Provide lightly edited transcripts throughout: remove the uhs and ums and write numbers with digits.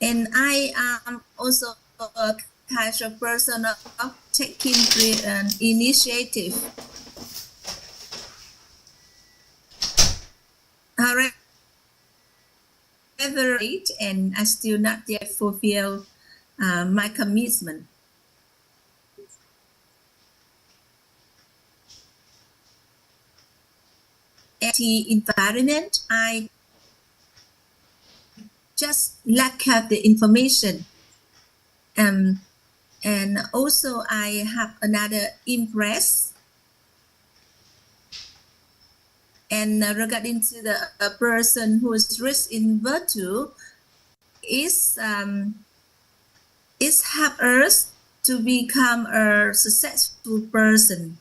And I am also a kind of person of taking initiative. However, and I still not yet fulfill my commitment. At the environment, I just lack of the information. And also I have another impress. And regarding to the person who is rich in virtue, is help us to become a successful person.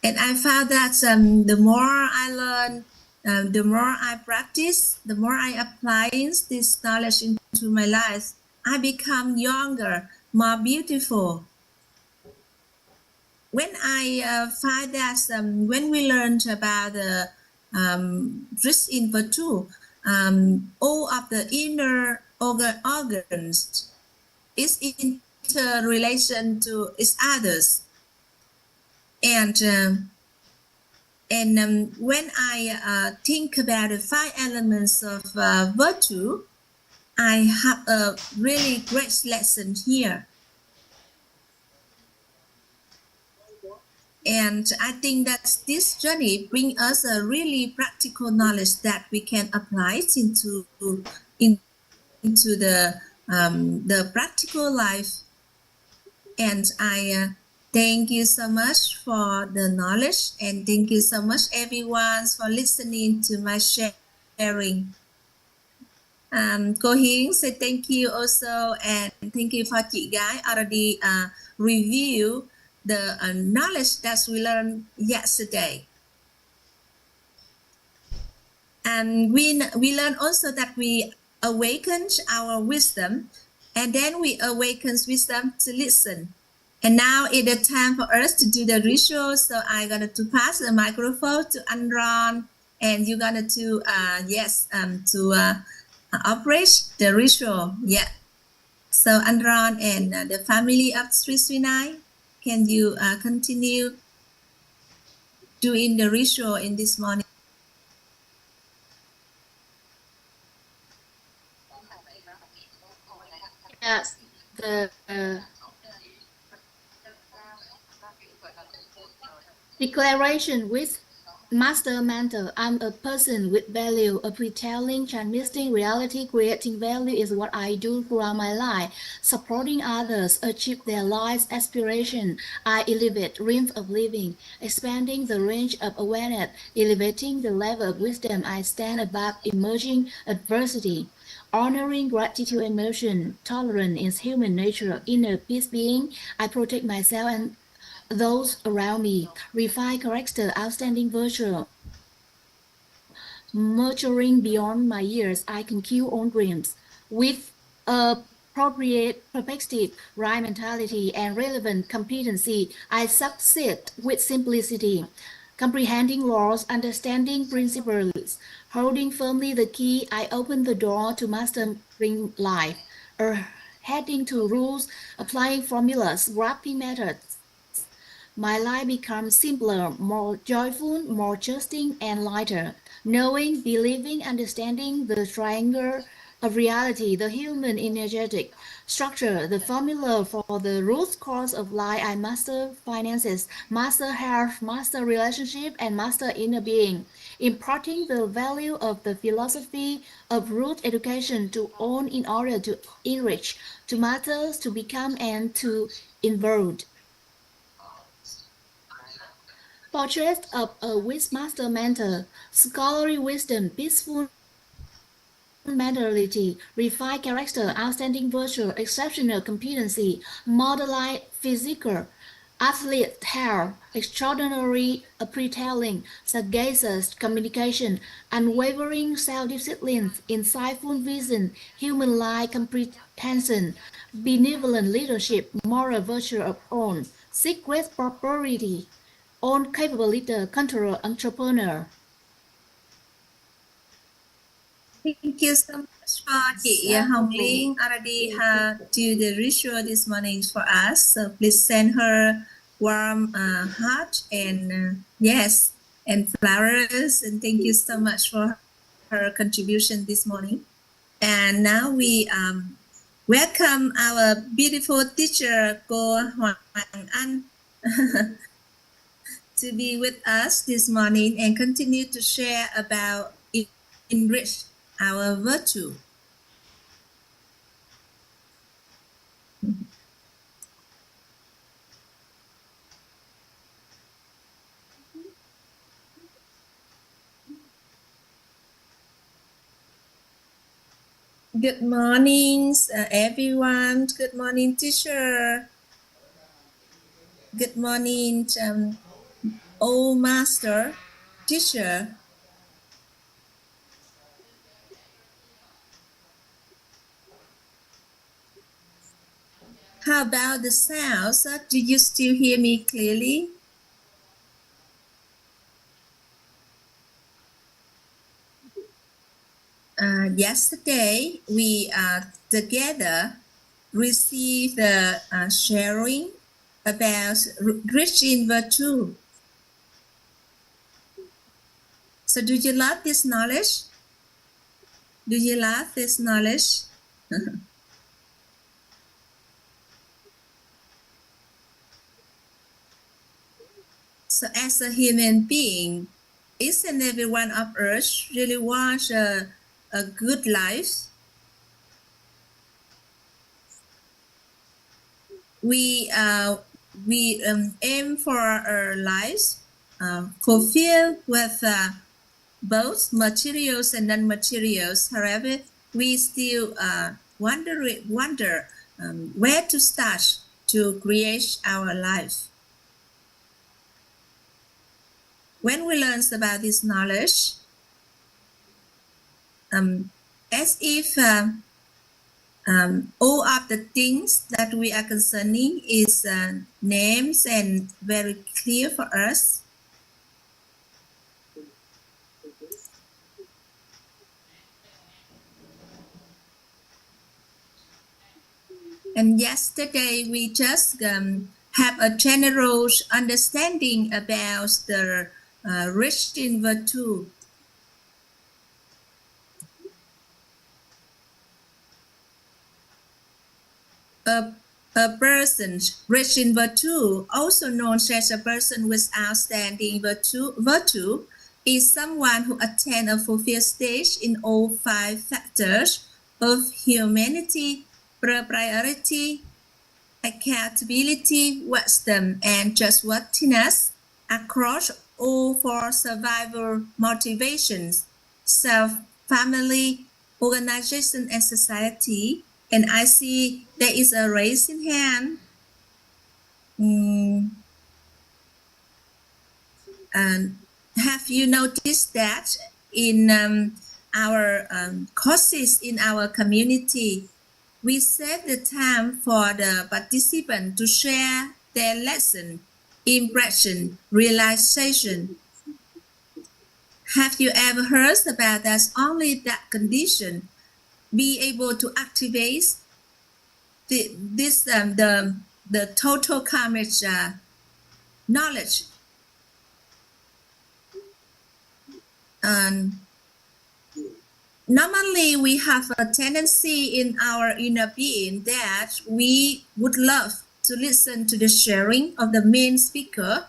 And I found that the more I learn, the more I practice, the more I apply this knowledge into my life, I become younger, more beautiful. When I find that when we learned about the rich in virtue, all of the inner organs is interrelation to each others. And when I think about the 5 elements of virtue, I have a really great lesson here. And I think that this journey brings us a really practical knowledge that we can apply into the practical life. And I thank you so much for the knowledge, and thank you so much everyone for listening to my sharing. Cô Hiến say thank you also, and thank you for chị gái already review the knowledge that we learned yesterday. And we learned also that we awakened our wisdom, and then we awaken wisdom to listen. And now it's the time for us to do the ritual. So I'm going to pass the microphone to Andron, and you're going to operate the ritual. Yeah. So Andron and the family of 339, can you continue doing the ritual in this morning? Yes, the declaration with Master Mentor. I'm a person with value, a pre-telling, transmitting reality, creating value is what I do throughout my life. Supporting others achieve their life's aspiration. I elevate dreams of living, expanding the range of awareness, elevating the level of wisdom. I stand above emerging adversity. Honoring gratitude emotion, tolerance is human nature, inner peace being. I protect myself and those around me. Refined character, outstanding virtue. Maturing beyond my years, I can kill on dreams. With appropriate perspective, right mentality, and relevant competency, I succeed with simplicity. Comprehending laws, understanding principles, holding firmly the key, I open the door to mastering life. Heading to rules, applying formulas, grasping methods. My life becomes simpler, more joyful, more trusting, and lighter. Knowing, believing, understanding the triangle of reality, the human energetic structure, the formula for the root cause of life. I master finances, master health, master relationship, and master inner being. Imparting the value of the philosophy of root education to own in order to enrich, to matter, to become, and to involve. Portrait of a wise master mentor, scholarly wisdom, peaceful mentality, refined character, outstanding virtue, exceptional competency, model-like physical, athlete health, extraordinary pre-telling, sagacious communication, unwavering self-discipline, insightful vision, human-like comprehension, benevolent leadership, moral virtue of own, secret propriety, own capable leader, controller, entrepreneur. Thank you so much. for chị Hồng Liên already do the ritual this morning for us. So please send her warm heart and yes, and flowers. And thank you so much for her contribution this morning. And now we welcome our beautiful teacher, Cô Hoàng Anh, to be with us this morning and continue to share about enrich our virtue. Good morning, everyone. Good morning, teacher. Good morning, old master, teacher. How about the sounds? Do you still hear me clearly? Yesterday, we together received the sharing about rich in virtue. So do you love this knowledge? Do you love this knowledge? So as a human being, each and every one of us really wants a good life. We aim for our lives fulfilled with both materials and non-materials. However, we still wonder where to start to create our life. When we learn about this knowledge, as if all of the things that we are concerning is names and very clear for us. And yesterday we just have a general understanding about the rich in virtue. A person rich in virtue, also known as a person with outstanding virtue, is someone who attained a fulfilled stage in all 5 factors of humanity, propriety, accountability, wisdom, and trustworthiness across all 4 survival motivations: self, family, organization, and society. And I see there is a raising hand. And have you noticed that in our courses in our community, we set the time for the participant to share their lesson, impression, realization. Have you ever heard about that? Only that condition be able to activate the total karmic knowledge. And normally we have a tendency in our inner being that we would love to listen to the sharing of the main speaker.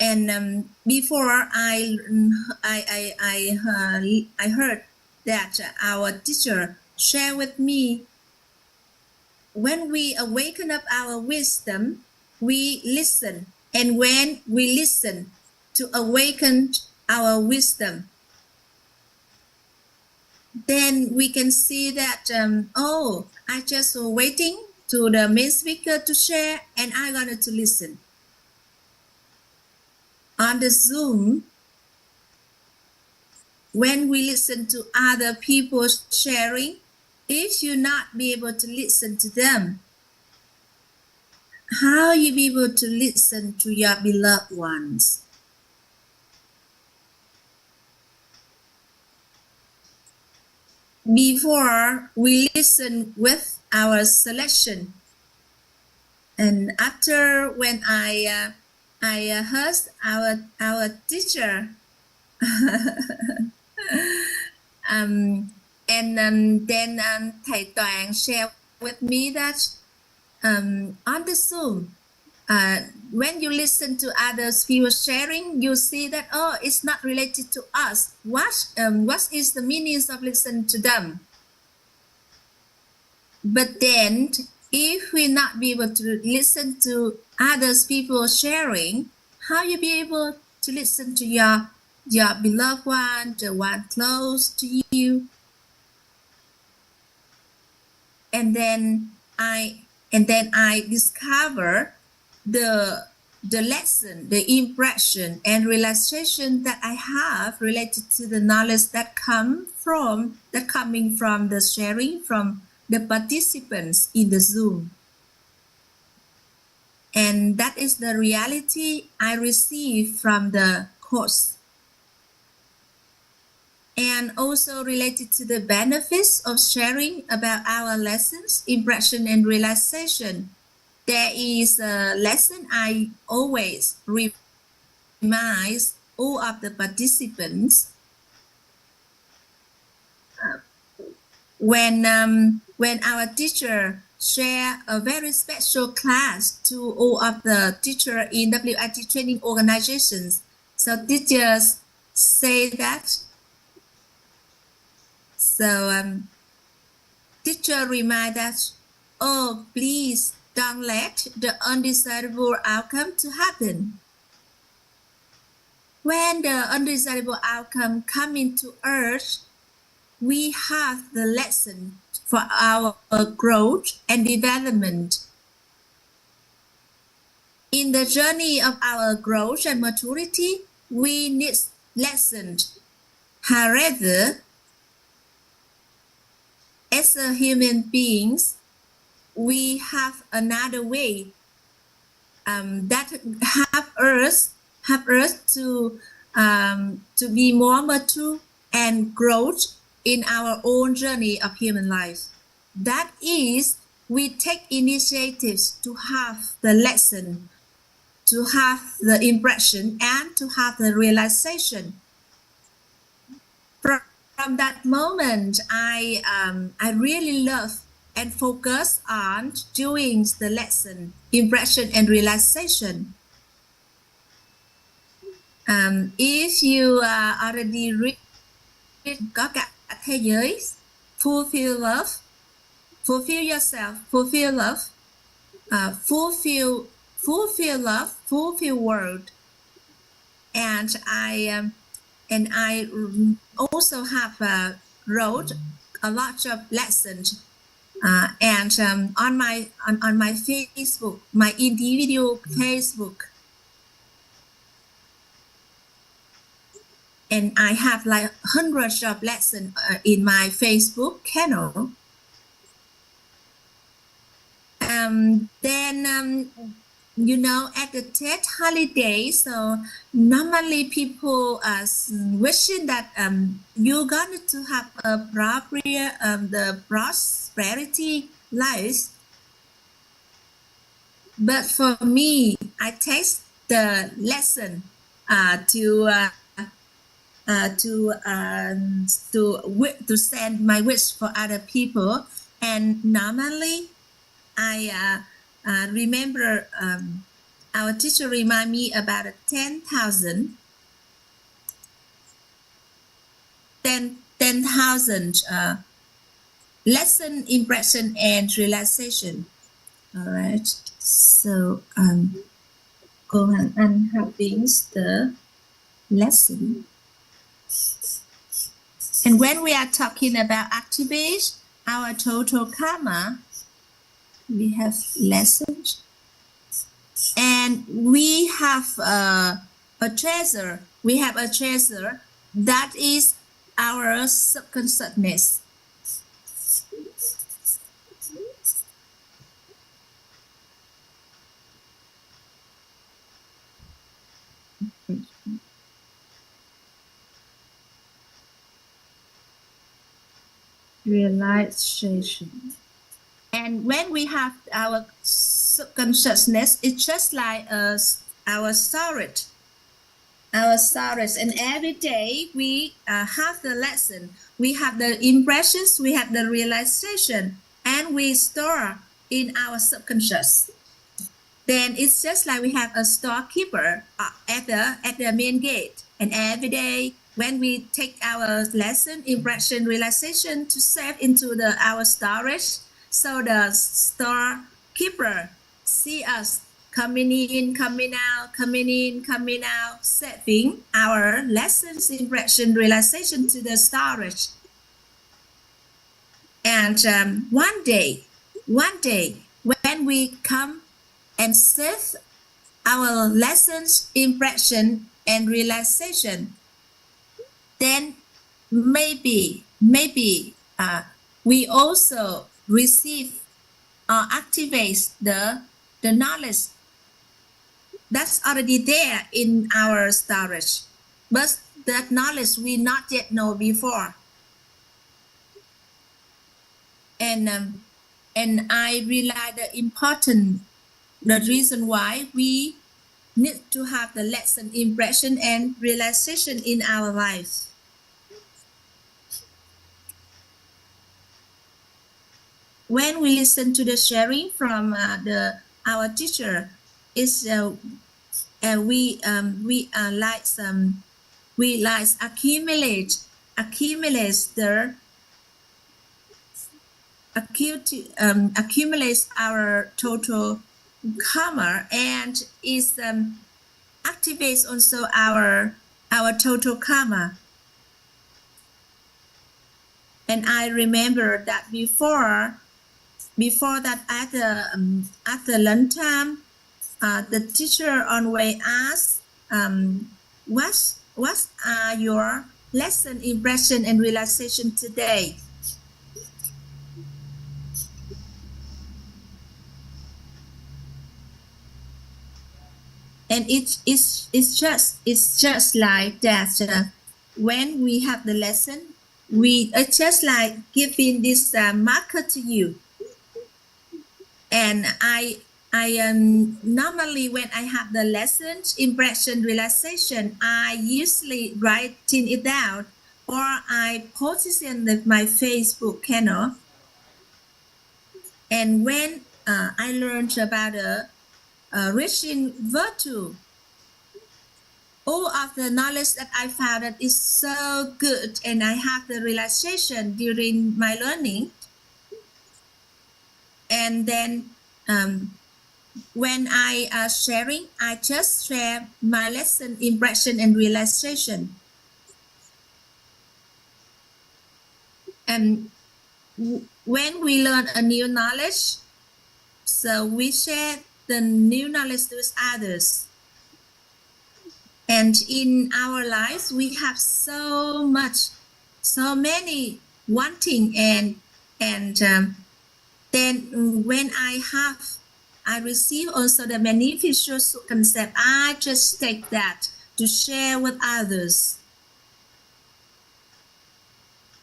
And before I heard that our teacher shared with me, when we awaken up our wisdom, we listen. And when we listen to awaken our wisdom, then we can see that, oh, I just waiting to the main speaker to share and I wanted to listen. On the Zoom, when we listen to other people sharing, if you not be able to listen to them, how you be able to listen to your beloved ones? before we listen with our selection, and after when I heard our teacher then thầy Toàn shared with me that on the Zoom, when you listen to others people sharing, you see that, oh, it's not related to us. What is the meaning of listening to them? But then, if we not be able to listen to others people sharing, how you be able to listen to your beloved one, the one close to you? And then I discover the lesson, the impression and realization that I have related to the knowledge that coming from the sharing from the participants in the Zoom. And that is the reality I receive from the course. And also related to the benefits of sharing about our lessons, impression and realization. There is a lesson I always remind all of the participants when our teacher share a very special class to all of the teacher in WIT training organizations. So teachers say that. So teacher remind us, oh, please don't let the undesirable outcome to happen. When the undesirable outcome come into earth, we have the lesson for our growth and development. In the journey of our growth and maturity, we need lessons. However, as a human beings, we have another way that have us to be more mature and growth in our own journey of human life. That is, we take initiatives to have the lesson, to have the impression, and to have the realization. From that moment, I really love and focus on doing the lesson, impression and realization. If you already read có cả thế giới, fulfill love, fulfill yourself, fulfill love, fulfill love, fulfill world, and I also have wrote a lot of lessons, and on my Facebook, my individual Facebook, and I have like hundreds of lessons in my Facebook channel. Then you know, at the TED holiday, so normally people are wishing that you're going to have a appropriate the prosperity life. But for me, I take the lesson to send my wish for other people, and normally I remember our teacher remind me about 10,000 lesson, impression and realization. All right, so cô Hoàng Anh having the lesson. And when we are talking about activate our total karma, we have lessons, and we have a treasure. We have a treasure that is our subconsciousness. realization. And when we have our subconsciousness, it's just like our storage. Our storage, and every day we have the lesson, we have the impressions, we have the realization, and we store in our subconscious. Then it's just like we have a storekeeper at the main gate, and every day when we take our lesson, impression, realization to save into our storage, so the storekeeper see us coming in, coming out, coming in, coming out, saving our lessons, impression, realization to the storage. And one day, when we come and save our lessons, impression, and realization, then maybe we also receive or activate the knowledge that's already there in our storage, but that knowledge we not yet know before. And I realize the reason why we need to have the lesson, impression, and realization in our life. When we listen to the sharing from our teacher, is we accumulate accumulates our total karma, and is activates also our total karma. And I remember that before that at the lunchtime, the teacher always asks, what are your lesson, impression, and realization today? And it's just like that. When we have the lesson, it's just like giving this marker to you. And I normally when I have the lessons, impression, realization, I usually writing it down, or I post it in my Facebook channel. And when I learned about reaching virtue, all of the knowledge that I found that is so good, and I have the realization during my learning. And then when I sharing, I just share my lesson, impression, and realization. And when we learn a new knowledge, so we share the new knowledge with others. And in our lives, we have so many wanting, and then when I receive also the beneficial concept, I just take that to share with others.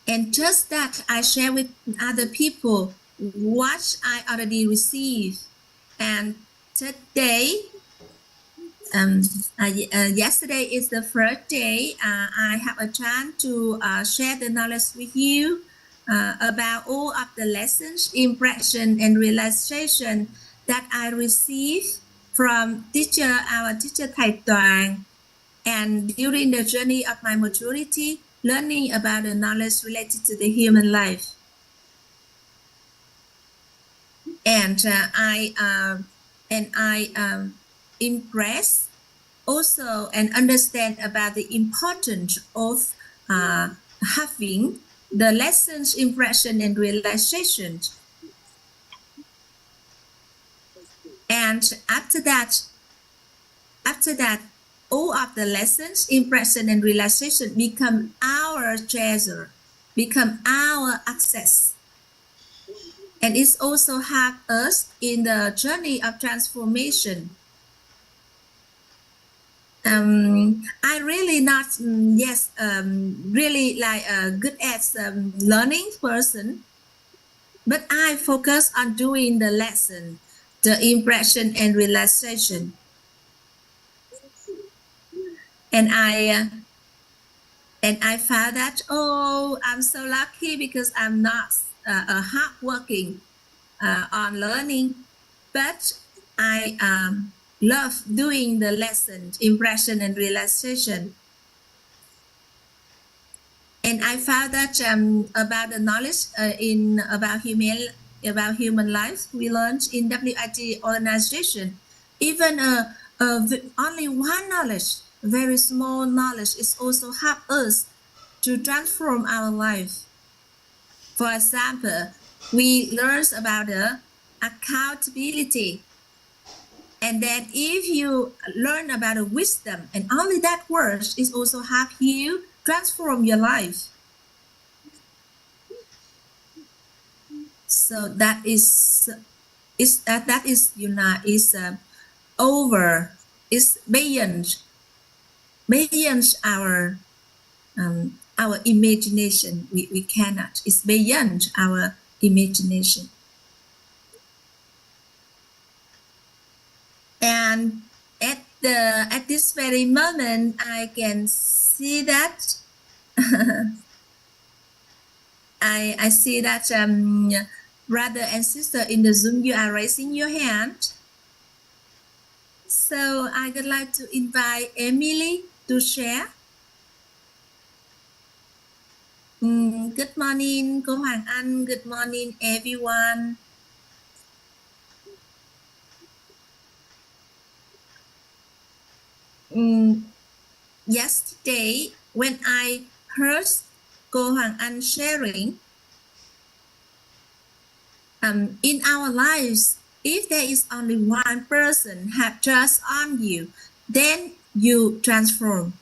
And just that I share with other people what I already received. And today, yesterday is the first day I have a chance to share the knowledge with you about all of the lessons, impression, and realization that I received from our teacher Thầy Toàn, and during the journey of my maturity, learning about the knowledge related to the human life. And I impress also and understand about the importance of having the lessons, impression, and realization. And after that, all of the lessons, impression, and realization become our treasure, become our access. And it also helps us in the journey of transformation. I really not really like good at learning person, but I focus on doing the lesson, the impression and relaxation, and I found that, oh, I'm so lucky because I'm not a hardworking on learning, but I love doing the lesson, impression and relaxation. And I found that about the knowledge about human life we learned in WIT organization, even only one knowledge, very small knowledge, is also help us to transform our life. For example, we learned about the accountability, and then if you learn about the wisdom, and only that word is also help you transform your life. So that is over, is beyond our imagination. We cannot. It's beyond our imagination. And at this very moment, I can see that I see that brother and sister in the Zoom, you are raising your hand. So I would like to invite Emily to share. Good morning, cô Hoàng Anh. Good morning, everyone. Yesterday, when I heard cô Hoàng Anh sharing, in our lives, if there is only one person have trust on you, then you transform.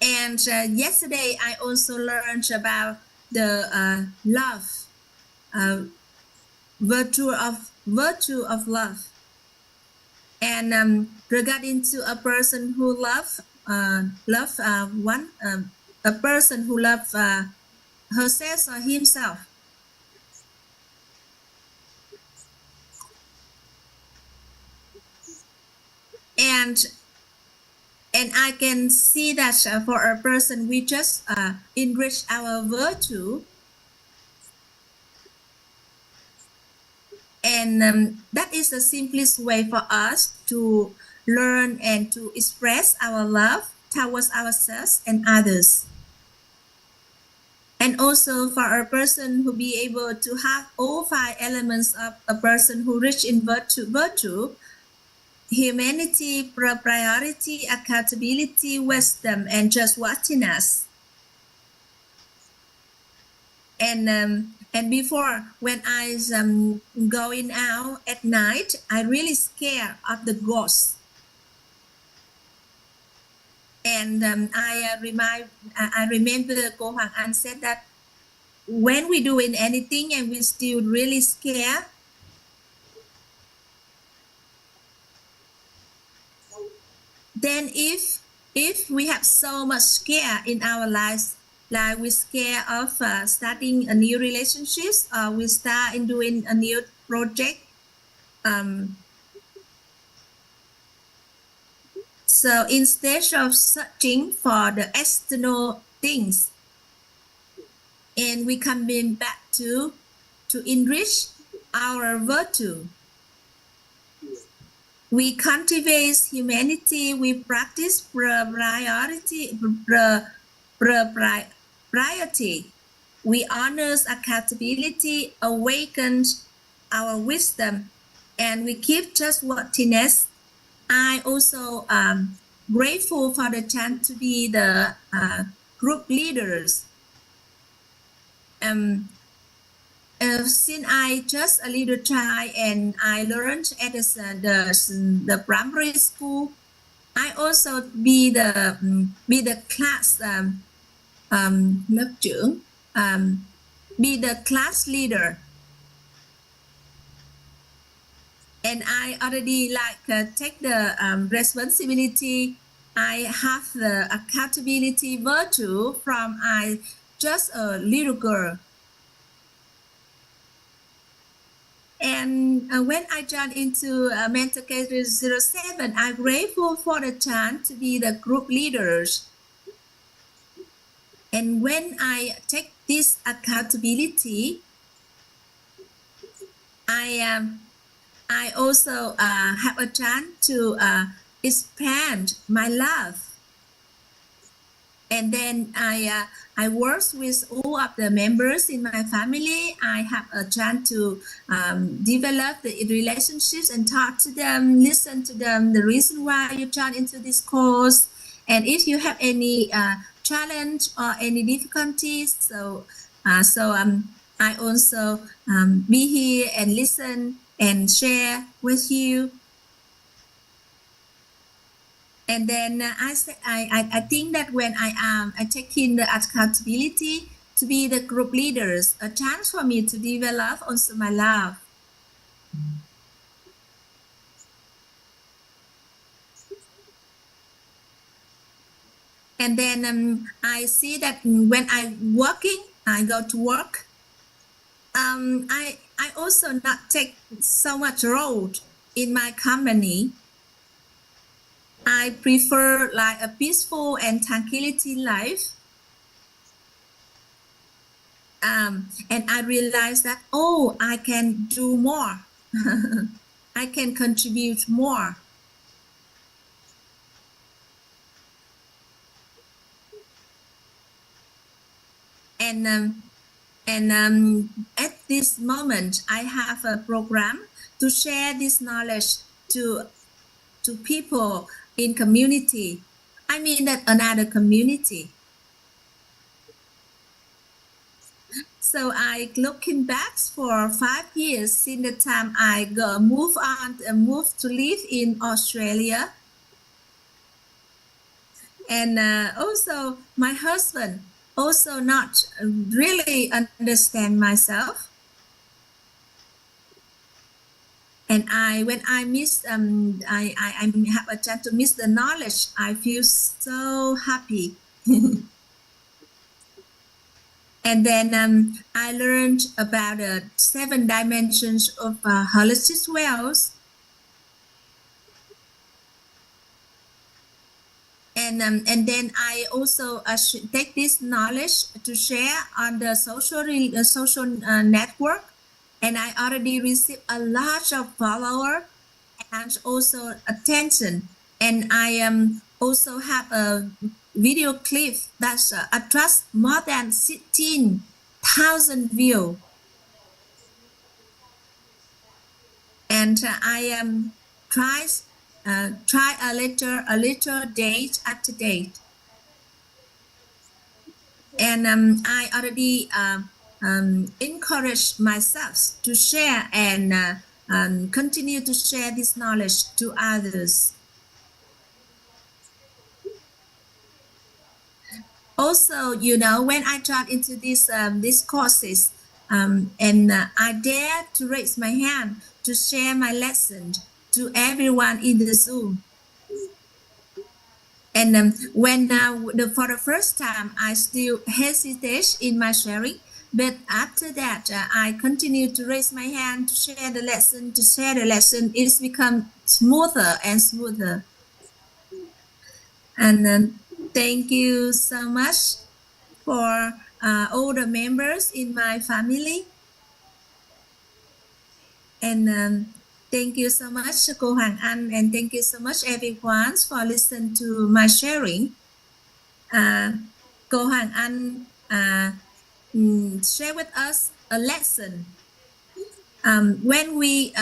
And yesterday, I also learned about the love, virtue of love. And regarding to a person who a person who loves herself or himself. And I can see that for a person, we just enrich our virtue. And that is the simplest way for us to learn and to express our love towards ourselves and others. And also for a person who be able to have all 5 elements of a person who rich in virtue, humanity, propriety, accountability, wisdom, and trustworthiness. And before, when I was going out at night, I really scared of the ghosts. And I remember cô Hoàng Anh said that when we doing anything and we still really scared, then if we have so much scare in our lives, like we scared of starting a new relationships, or we start in doing a new project. So instead of searching for the external things, and we coming back to enrich our virtue. We cultivate humanity, we practice propriety, we honor accountability, awaken our wisdom, and we keep trustworthiness. I also grateful for the chance to be the group leaders. Since I just a little child and I learned at the primary school, I also be the class lớp trưởng be the class leader. And I already take the responsibility. I have the accountability virtue from I just a little girl. And when I joined into Mentor K07, I'm grateful for the chance to be the group leaders. And when I take this accountability, I also have a chance to expand my love. And then I work with all of the members in my family. I have a chance to develop the relationships and talk to them, listen to them, the reason why you joined into this course. And if you have any challenge or any difficulties, so I also be here and listen and share with you. And then I think that when I take in the accountability to be the group leaders, a chance for me to develop also my love. And then I see that when I'm working, I go to work. I also not take so much role in my company. I prefer like a peaceful and tranquility life. And I realized that, oh, I can do more. I can contribute more. And at this moment, I have a program to share this knowledge to people in community. I mean that another community. So I looking back for 5 years since the time I moved to live in Australia. And also my husband also not really understand myself. And when I miss, I have a chance to miss the knowledge, I feel so happy. And then I learned about the 7 dimensions of holistic wealth. And then I also take this knowledge to share on the social network. And I already received a lot of followers and also attention. And I also have a video clip that attracts more than 16,000 views. And I try a little date after date. And I already encourage myself to share and continue to share this knowledge to others. Also, you know, when I joined into these courses, and I dare to raise my hand to share my lesson to everyone in the Zoom. And when for the first time, I still hesitate in my sharing. But after that, I continue to raise my hand to share the lesson, It's become smoother and smoother. And thank you so much for all the members in my family. And thank you so much, cô Hoàng Anh, and thank you so much everyone for listening to my sharing. Cô Hoàng Anh share with us a lesson. When we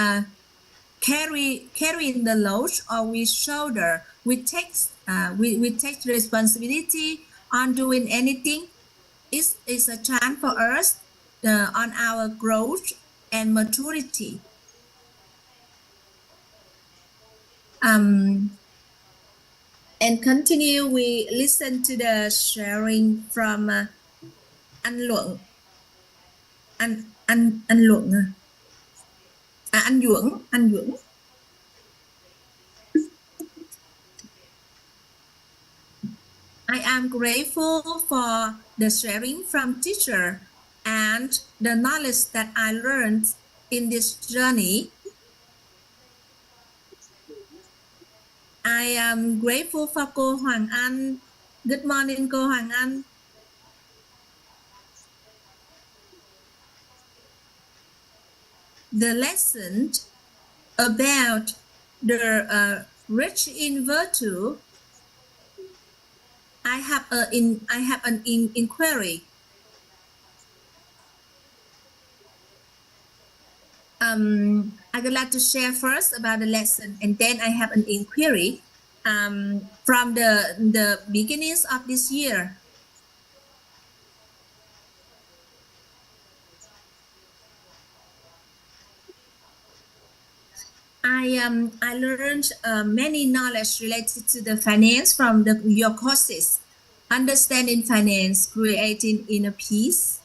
carry the load or we shoulder, we take responsibility on doing anything. It's a chance for us on our growth and maturity. And continue, we listen to the sharing from Anh Luận. anh luận anh Duẩn. I am grateful for the sharing from teacher and the knowledge that I learned in this journey. I am grateful for cô Hoàng Anh. Good morning, cô Hoàng Anh. The lesson about the rich in virtue. I have an inquiry. I would like to share first about the lesson, and then I have an inquiry from the beginnings of this year. I learned many knowledge related to the finance from your courses, understanding finance, creating inner peace.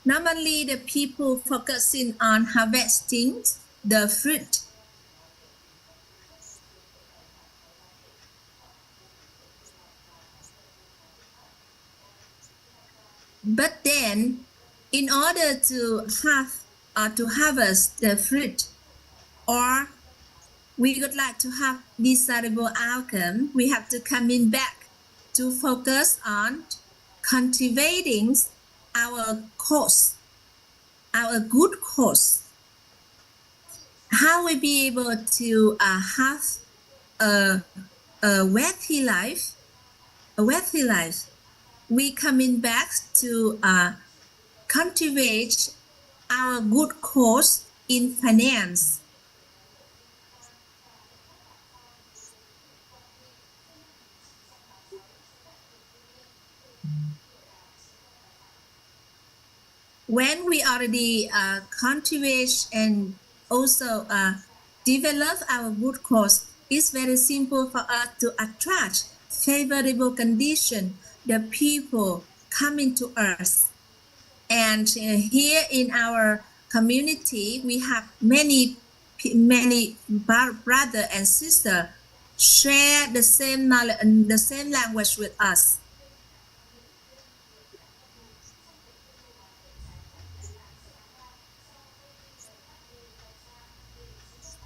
Normally the people focusing on harvesting the fruit. But then, in order to have to harvest the fruit, or we would like to have desirable outcome, we have to come in back to focus on cultivating our course, our good course. How we be able to have a wealthy life, we coming back to cultivate our good course in finance. When we already cultivate and also develop our good course, it's very simple for us to attract favorable condition, the people coming to us. And here in our community, we have many brother and sister share the same knowledge and the same language with us.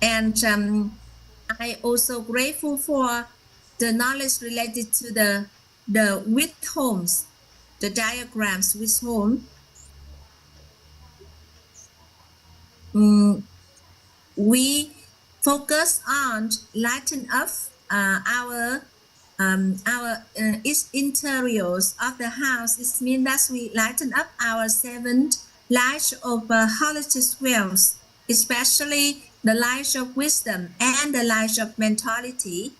And I also grateful for the knowledge related to the with homes, the diagrams with home. We focus on lighten up our interiors of the house. It means that we lighten up our 7 lights of holistic wells, especially the light of wisdom and the light of mentality.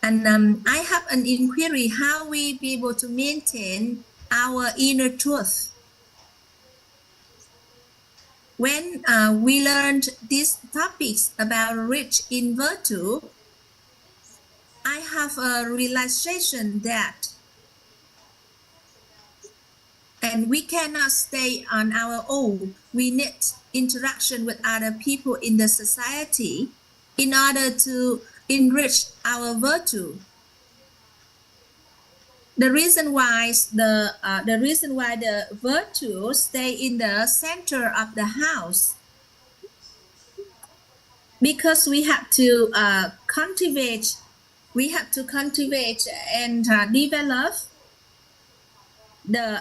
And I have an inquiry how we be able to maintain our inner truth. When we learned these topics about rich in virtue, I have a realization that and we cannot stay on our own. We need interaction with other people in the society in order to enrich our virtue. The reason why the virtue stay in the center of the house, because we have to cultivate and develop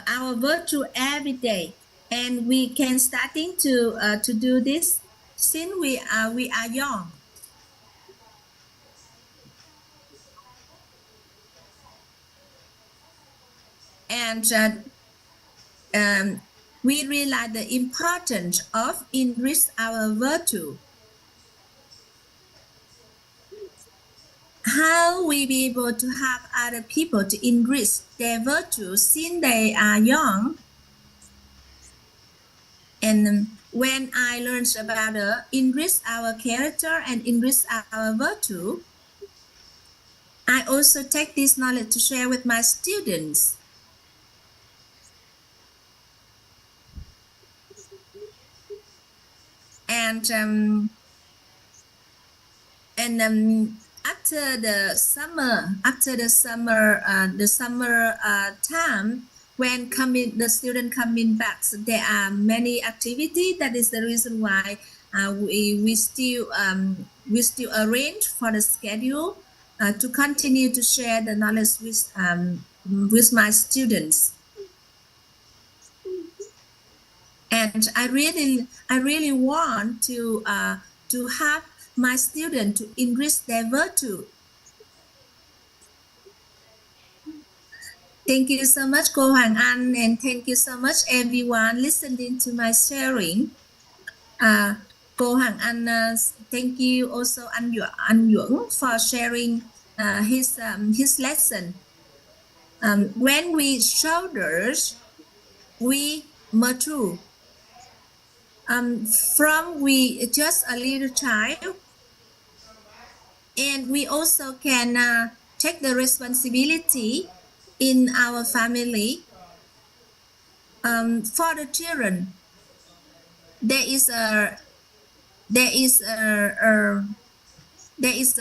our virtue every day, and we can starting to do this since we are young. And we realize the importance of enrich our virtue. How we be able to have other people to enrich their virtue since they are young. And when I learned about enrich our character and enrich our virtue, I also take this knowledge to share with my students. And after the summer time, when the student coming back, so there are many activities. That is the reason why we still arrange for the schedule to continue to share the knowledge with my students. And I really want to have my students to enrich their virtue. Thank you so much, cô Hoàng Anh, and thank you so much everyone listening to my sharing. Cô Hoàng Anh, thank you also anh Duẩn for sharing his lesson. When we shoulders, we mature. From we just a little child, and we also can take the responsibility in our family. For the children, there is a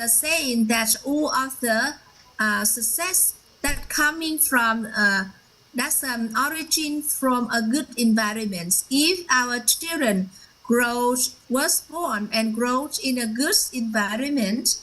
saying that all of the success that coming from that's origin from a good environment. If our children was born and grows in a good environment,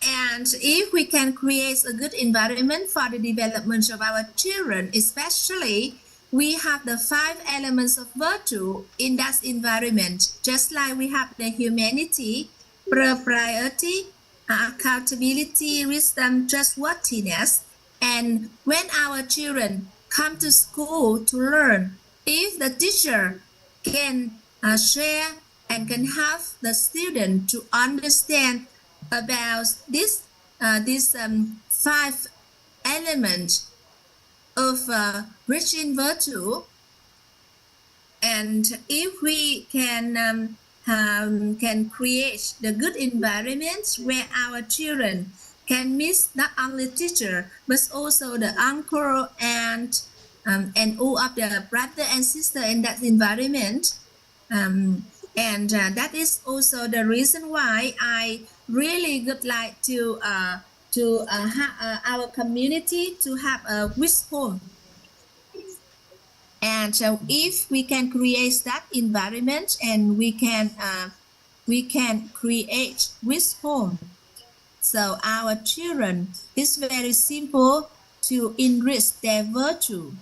and if we can create a good environment for the development of our children, especially, we have the 5 elements of virtue in that environment, just like we have the humanity, propriety, accountability, wisdom, trustworthiness. And when our children come to school to learn, if the teacher can share and can help the student to understand about these 5 elements of reaching virtue, and if we can create the good environment where our children can meet not only teacher but also the uncle and all of the brother and sister in that environment, and that is also the reason why I really would like to have our community to have a wish home. And so if we can create that environment and we can create wish home, so our children, it's very simple to enrich their virtue.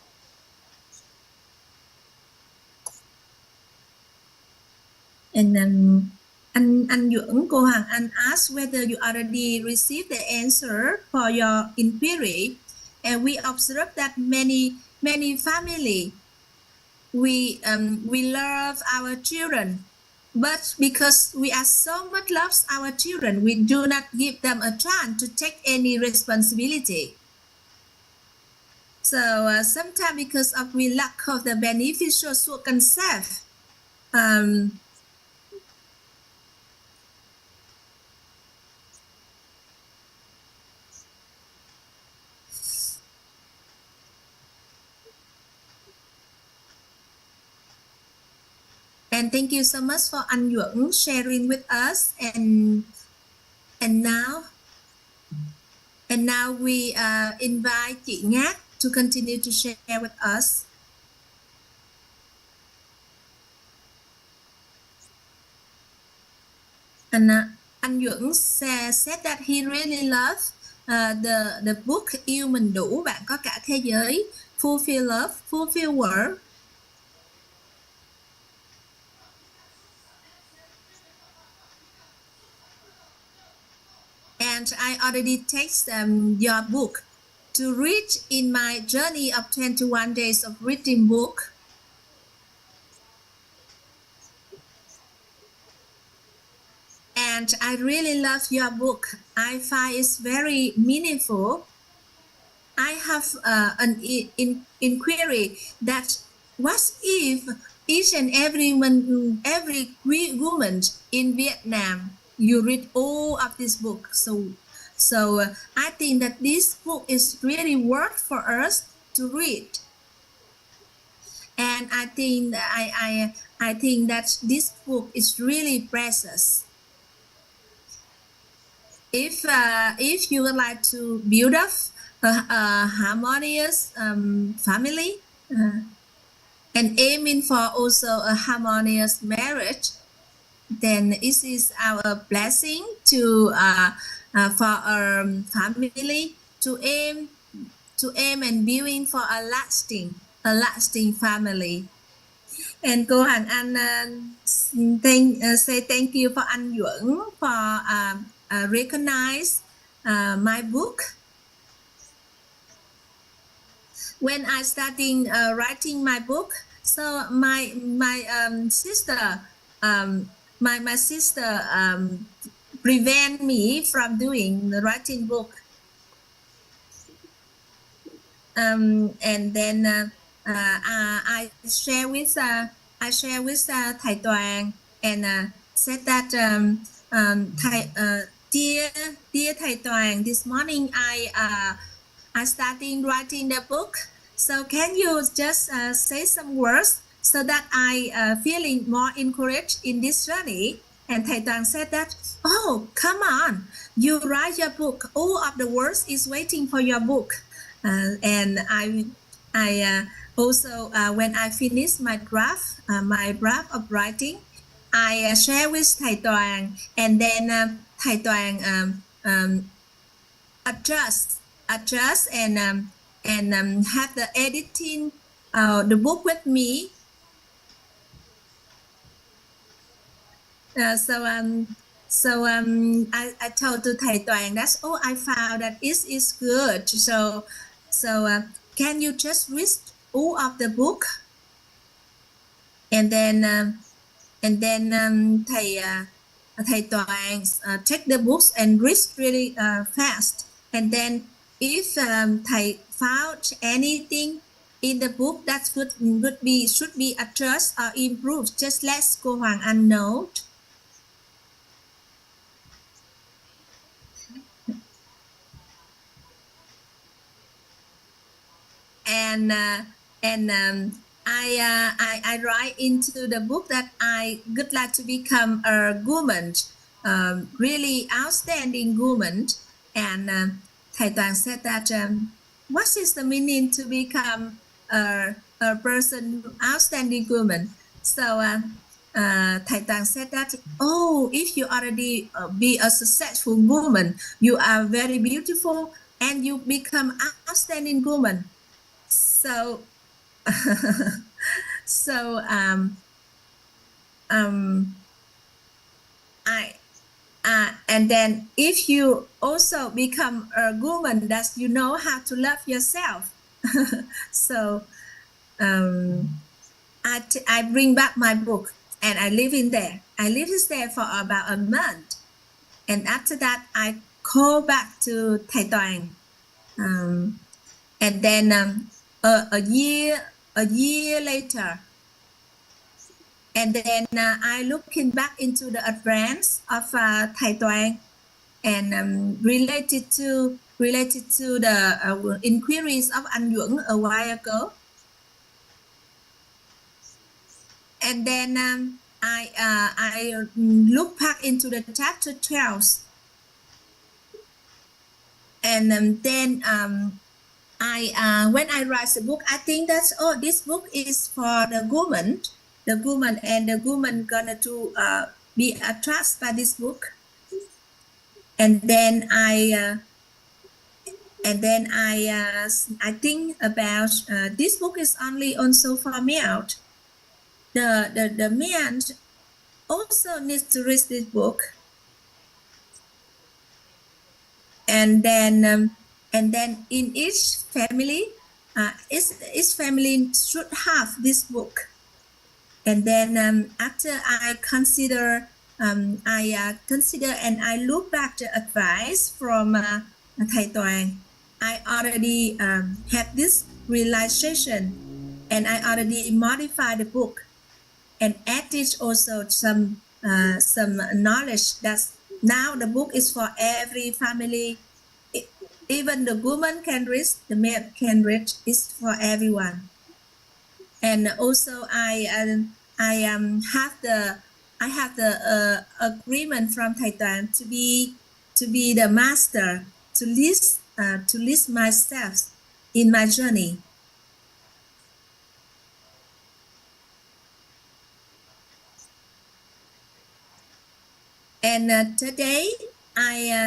And then anh Duẩn, cô Hoàng Anh asked whether you already received the answer for your inquiry, and we observe that many family, we love our children, but because we are so much loves our children, we do not give them a chance to take any responsibility. So sometimes because of we lack of the beneficial concept, and thank you so much for anh Duẩn sharing with us. And now we invite chị Ngát to continue to share with us. And anh Duẩn said that he really loved the book Yêu Mình Đủ, bạn có cả thế giới, Fulfill Love, Fulfill World. And I already text your book to read in my journey of 21 days of reading book. And I really love your book. I find it's very meaningful. I have an inquiry that what if each and every woman in Vietnam, you read all of this book. So I think that this book is really worth for us to read. And I think that this book is really precious. If you would like to build up a harmonious family and aiming for also a harmonious marriage, then it is our blessing to for our family to aim and building for a lasting family. And cô Hoàng Anh say thank you for anh Duẩn for recognize my book. When I starting writing my book, so my sister my sister prevent me from doing the writing book. And then I share with Thầy Toàn and said that dear Thầy Toàn, this morning I starting writing the book. So can you just say some words so that I feeling more encouraged in this journey? And Thầy Toàn said that, oh, come on, you write your book. All of the words is waiting for your book. And I also when I finish my draft of writing, I share with Thầy Toàn, and then Thầy Toàn adjust and have the editing the book with me. So I told to Thầy Toàn that, oh, I found that it is good. So can you just read all of the book? And then Thầy Toàn take the books and read really fast. And then if Thầy found anything in the book that should be adjusted or improved, just let cô Hoàng Anh know. And I write into the book that I would like to become a woman, really outstanding woman. And Thầy Toàn said that, what is the meaning to become a person, outstanding woman? So Thầy Toàn said that, oh, if you already be a successful woman, you are very beautiful and you become outstanding woman. So and then if you also become a woman that you know how to love yourself. So I bring back my book and I live in there. I live there for about a month, and after that I call back to Thầy Toàn, and then a year later, and then I looking back into the advance of Thầy Toàn, and related to the inquiries of anh Duẩn a while ago. And then I look back into the chapter 12, and then when I write the book, I think that, oh, this book is for the woman, and the woman gonna to be attracted by this book. And then I think about this book is only also for male. The man also needs to read this book. And then in each family, each family should have this book. And then after I consider and I look back the advice from Thầy Toàn, I already have this realization, and I already modified the book. and added also some knowledge that now the book is for every family. Even the woman can read, the man can read. It's for everyone. And also I have the agreement from Thầy Toàn to be the master, to list myself in my journey. And today I'm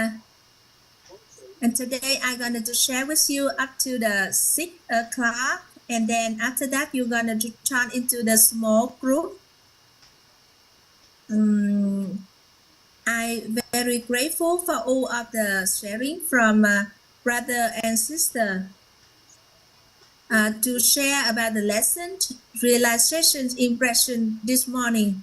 gonna to share with you up to the 6 o'clock, and then after that you're gonna to turn into the small group. I'm very grateful for all of the sharing from brother and sister to share about the lesson, realization, impression this morning.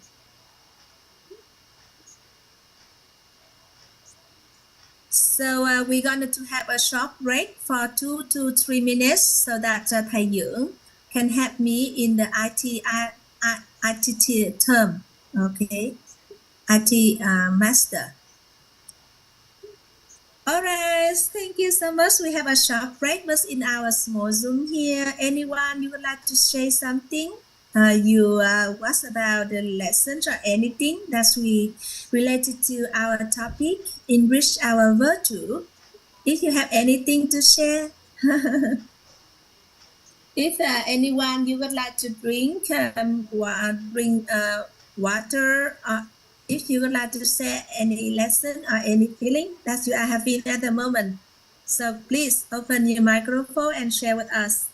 So we're going to have a short break for 2 to 3 minutes so that Thầy Dưỡng can help me in the IT term. Okay, IT master. All right, thank you so much. We have a short break, but in our small Zoom here, anyone you would like to say something? What's about the lessons or anything that's related to our topic, enrich our virtue? If you have anything to share, if anyone you would like to drink, drink water, if you would like to share any lesson or any feeling that you are having at the moment, so please open your microphone and share with us.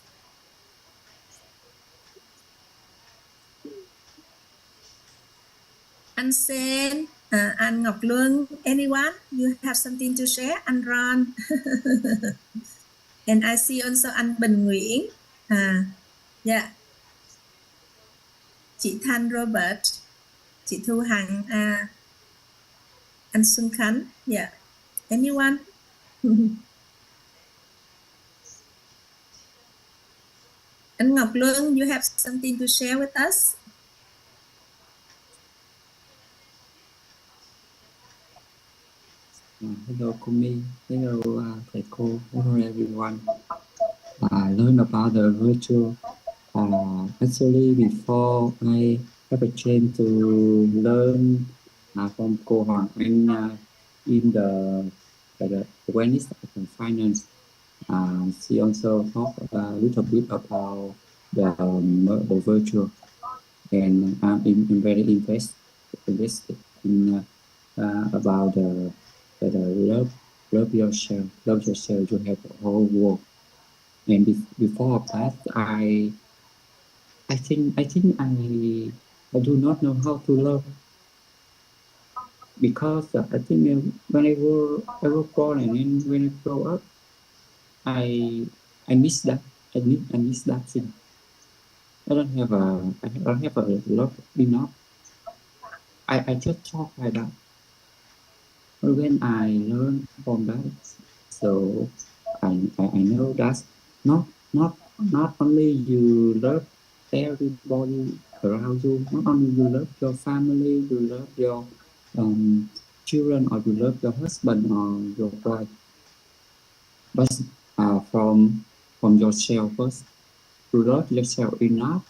Anh Sen, anh Ngọc Luân, anyone? You have something to share? Anh Ron. And I see also anh Bình Nguyễn. Yeah. Chị Thanh Robert, chị Thu Hằng, anh Xuân Khánh. Yeah. Anyone? Anh Ngọc Luân, you have something to share with us? Hello Kumi, hello thầy cô, hello everyone. I learned about the virtue. Actually, before I have a chance to learn from cô Hoàng Anh in the awareness of finance. She also talked a little bit about the virtue, and I'm very invested in about the love yourself, you have the whole world. And before that, I think I do not know how to love, because I think when I was born and then when I grow up, I miss that. I miss that thing. I don't have a love enough. I just talk like that. But when I learn from that, so I know that's not only you love everybody around you, not only you love your family, you love your children, or you love your husband or your wife, but from yourself first. You love yourself enough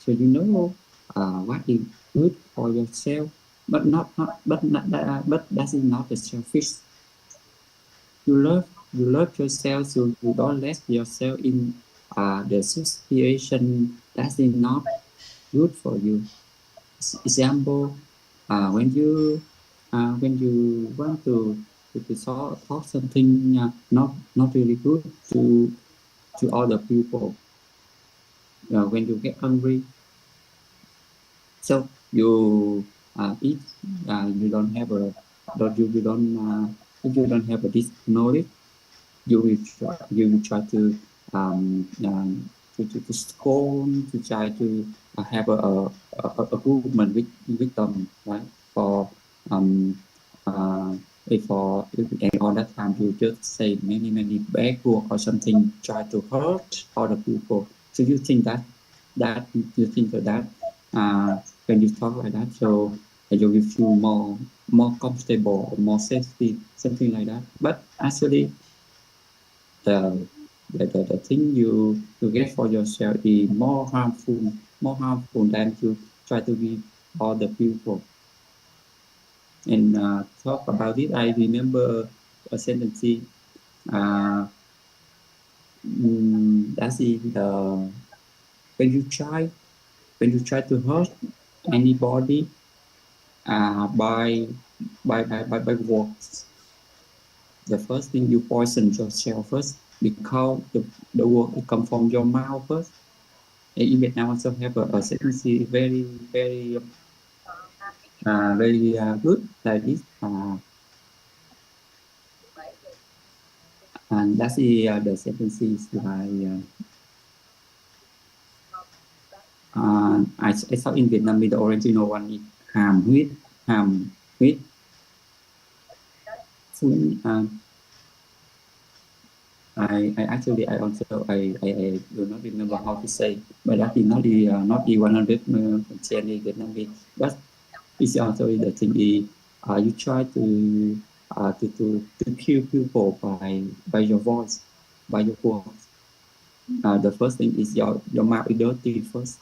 so you know what is good for yourself, but that is not the selfish. You love yourself, so you don't let yourself in the situation that is not good for you. Example, when you want to talk something not really good to other people, when you get hungry, so you eat, you don't have this knowledge, you will try to scorn, to try to have a movement with them, right? And all that time you just say many bad words or something, try to hurt other people. So you think that when you talk like that, so you will feel more comfortable, more safety, something like that. But actually, the thing you get for yourself is more harmful than you try to give other people. And talk about it, I remember a sentence. That's it. When you try to hurt anybody by words, the first thing you poison yourself first, because the word it come from your mouth first. And in Vietnam also have a sentence very good like this. And that's the sentences like I saw in Vietnam the original one is hàm huyết. I actually I also I do not remember how to say, but that is not the 100% Vietnamese. But it's also the thing is you try to kill people by your voice, by your words. The first thing is your mouth is dirty first.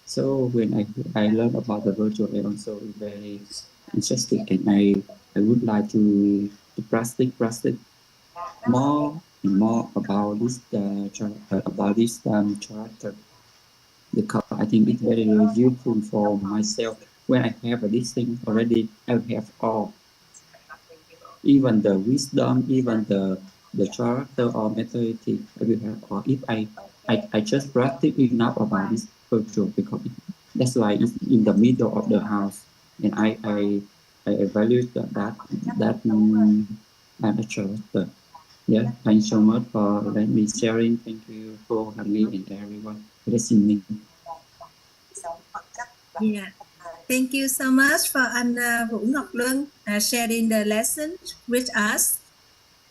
So when I learned about the virtue, I also very interested, and I would like to practice more and more about this character, because I think it's very useful for myself. When I have this thing already, I have all, even the wisdom, even the character or maturity I will have. Or if I just practice enough about this virtue, because that's why it's in the middle of the house, and I evaluate that character. Yeah, thanks so much for letting me sharing. Thank you for having me and everyone listening. Yeah. Thank you so much for anh Vũ Ngọc Luân sharing the lesson with us.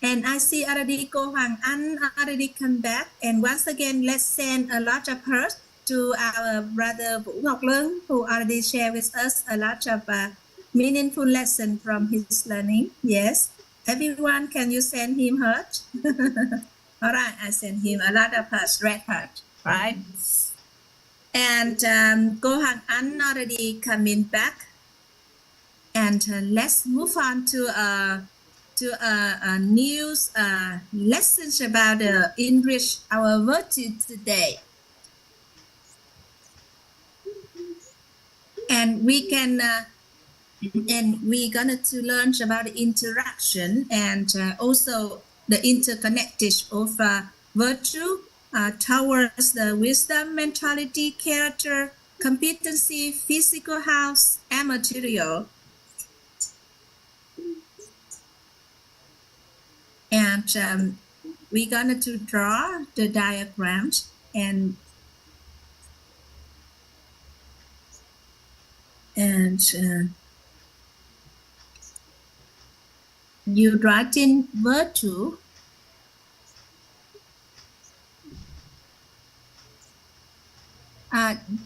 And I see already Cô Hoàng Anh already come back. And once again, let's send a lot of hearts to our brother Vũ Ngọc Luân, who already shared with us a lot of meaningful lesson from his learning. Yes. Everyone, can you send him heart? All right, I send him a lot of hearts, red heart, right? And Cô Hoàng Anh already coming back. And let's move on to a news lessons about enrich our virtue today. And we can and we're gonna to learn about the interaction and also the interconnected of virtue towards the wisdom, mentality, character, competency, physical health, and material. And we're gonna to draw the diagrams, and you write in virtue.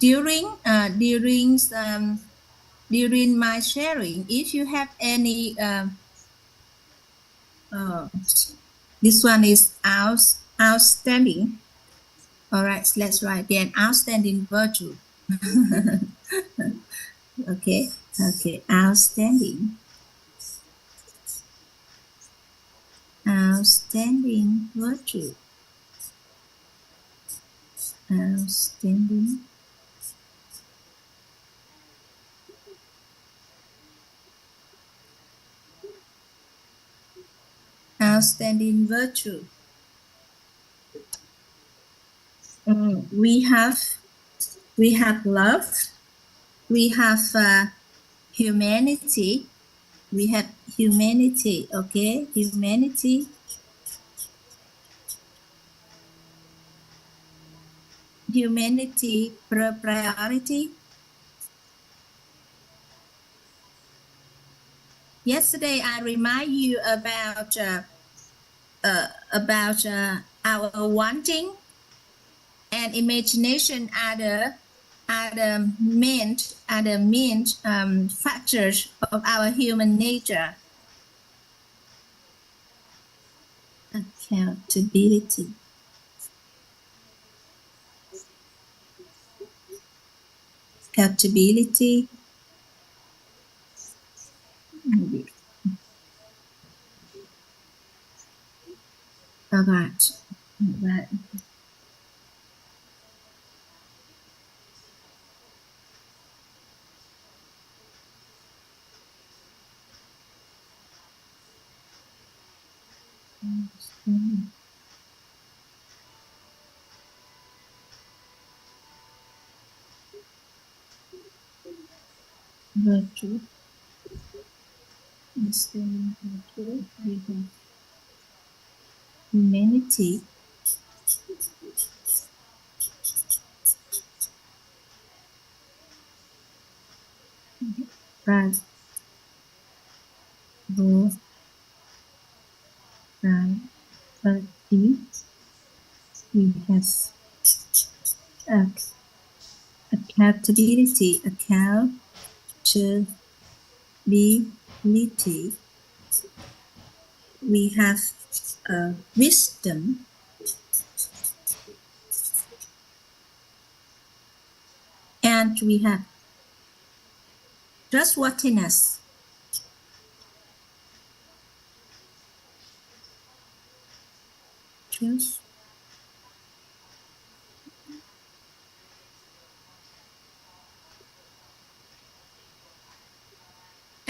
During my sharing, if you have any this one is outstanding. All right, let's write then outstanding virtue. Okay, outstanding virtue. Outstanding virtue. We have love. We have humanity. We have humanity. Okay, humanity. Humanity priority. Yesterday, I remind you about our wanting and imagination are are the main factors of our human nature. Accountability. Accountability. About that. Virtue. Humanity. Right. Both. Right. But we have accountability. Accountability. We have wisdom. And we have trustworthiness. Trust.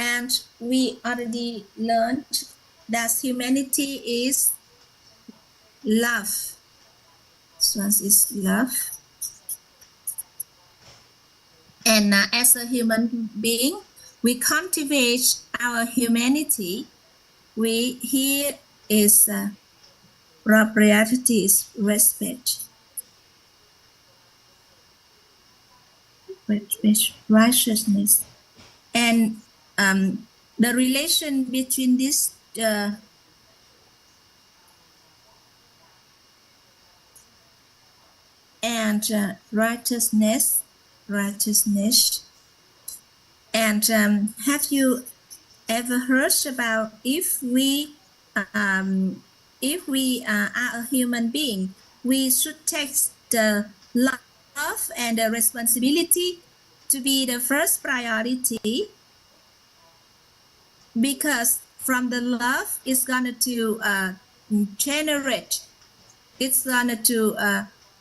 And we already learned that humanity is love. This one is love. And as a human being, we cultivate our humanity. Here is propriety, is respect. Righteousness. And the relation between this and righteousness. And have you ever heard about if we are a human being, we should take the love and the responsibility to be the first priority, because from the love it's going to generate. It's going to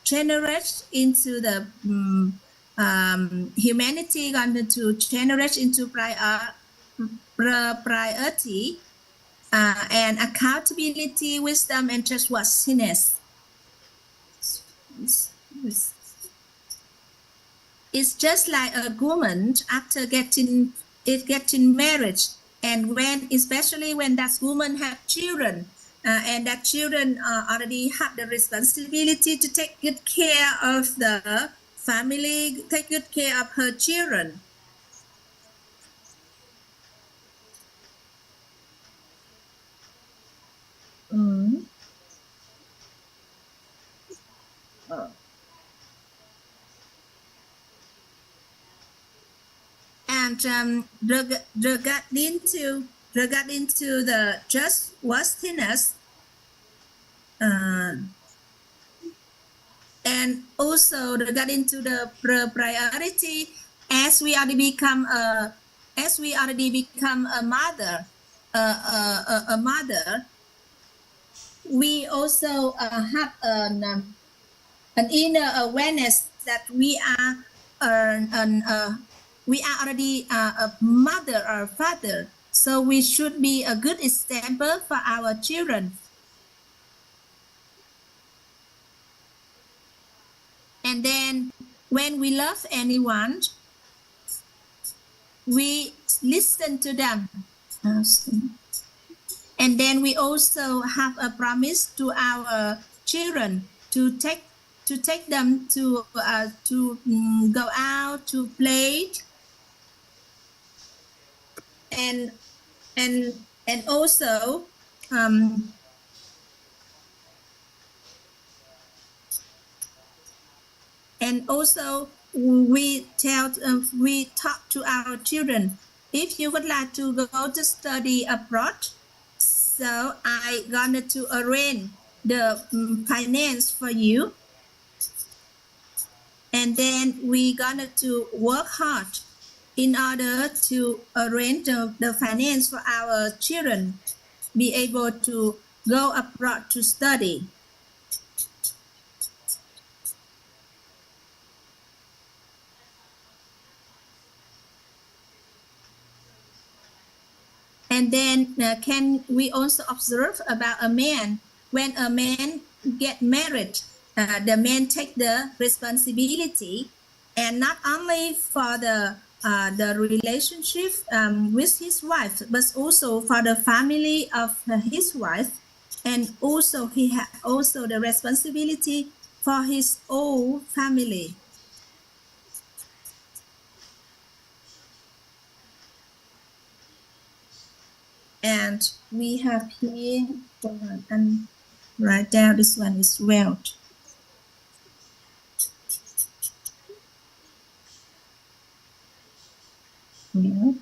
generate into the humanity, going to generate into priority and accountability, wisdom, and trustworthiness. It's just like a woman after getting married, and especially when that woman have children, and that children already have the responsibility to take good care of the family, take good care of her children. And regarding to the trustworthiness, and also regarding to the priority, as we already become a mother, we also have an inner awareness that we are already a mother or father, so we should be a good example for our children. And then when we love anyone, we listen to them. And then we also have a promise to our children to take them to go out to play, and also we talk to our children, if you would like to go to study abroad, so I gonna to arrange the finance for you, and then we gonna to work hard in order to arrange the finance for our children be able to go abroad to study. And then can we also observe about a man? When a man get married, the man take the responsibility, and not only for the relationship with his wife, but also for the family of his wife, and also he has also the responsibility for his own family. And we have here, and write down this one is wealth. Yeah.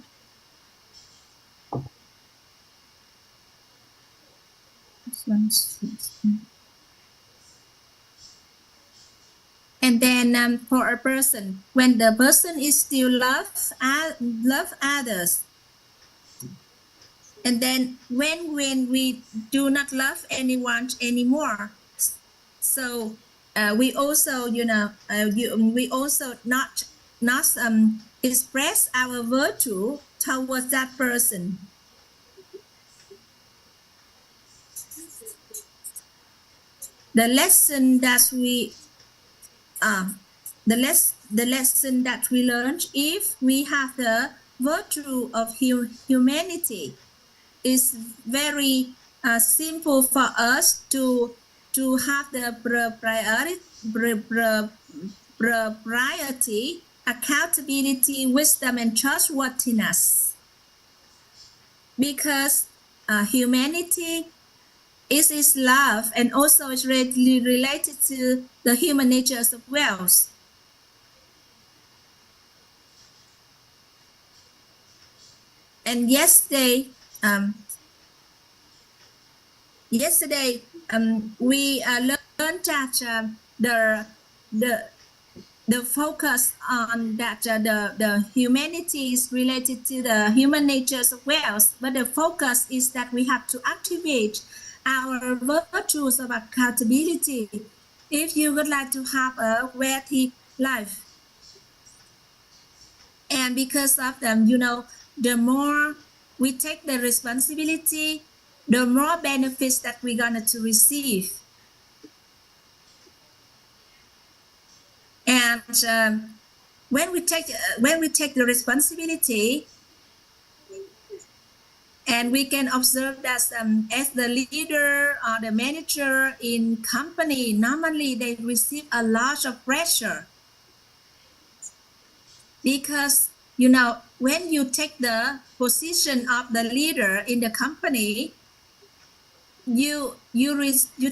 This one's and then for a person, when the person is still love others, and then when we do not love anyone anymore, so we also we also not express our virtue towards that person. The lesson that we the lesson that we learned, if we have the virtue of humanity, is very simple for us to have the propriety, accountability, wisdom, and trustworthiness, because humanity is love, and also is related to the human nature as well. And yesterday we learned that the focus on that the humanity is related to the human nature as well, but the focus is that we have to activate our virtues of accountability if you would like to have a wealthy life. And because of them, the more we take the responsibility, the more benefits that we're going to receive. And when we take the responsibility, and we can observe that as the leader or the manager in company, normally they receive a lot of pressure, because when you take the position of the leader in the company, you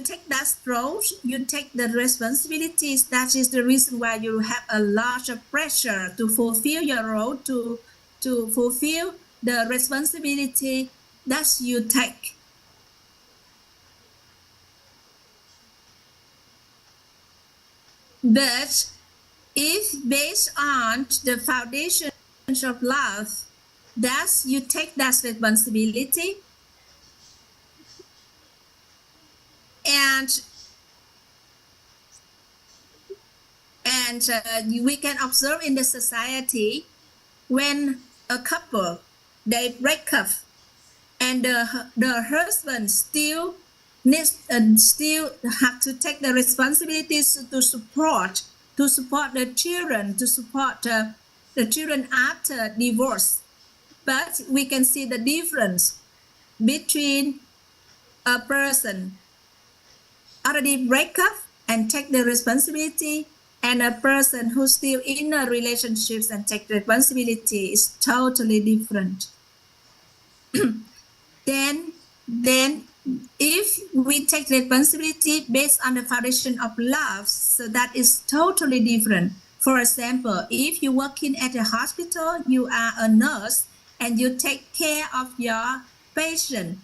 take that role, you take the responsibilities. That is the reason why you have a lot of pressure to fulfill your role, to fulfill the responsibility that you take. But if based on the foundation of love, that you take that responsibility, and we can observe in the society, when a couple they break up, and the husband still have to take the responsibilities to support the children, to support the children after divorce. But we can see the difference between a person already break up and take the responsibility, and a person who's still in a relationships and take responsibility is totally different. Then if we take responsibility based on the foundation of love, so that is totally different For example, if you're working at a hospital, you are a nurse and you take care of your patient.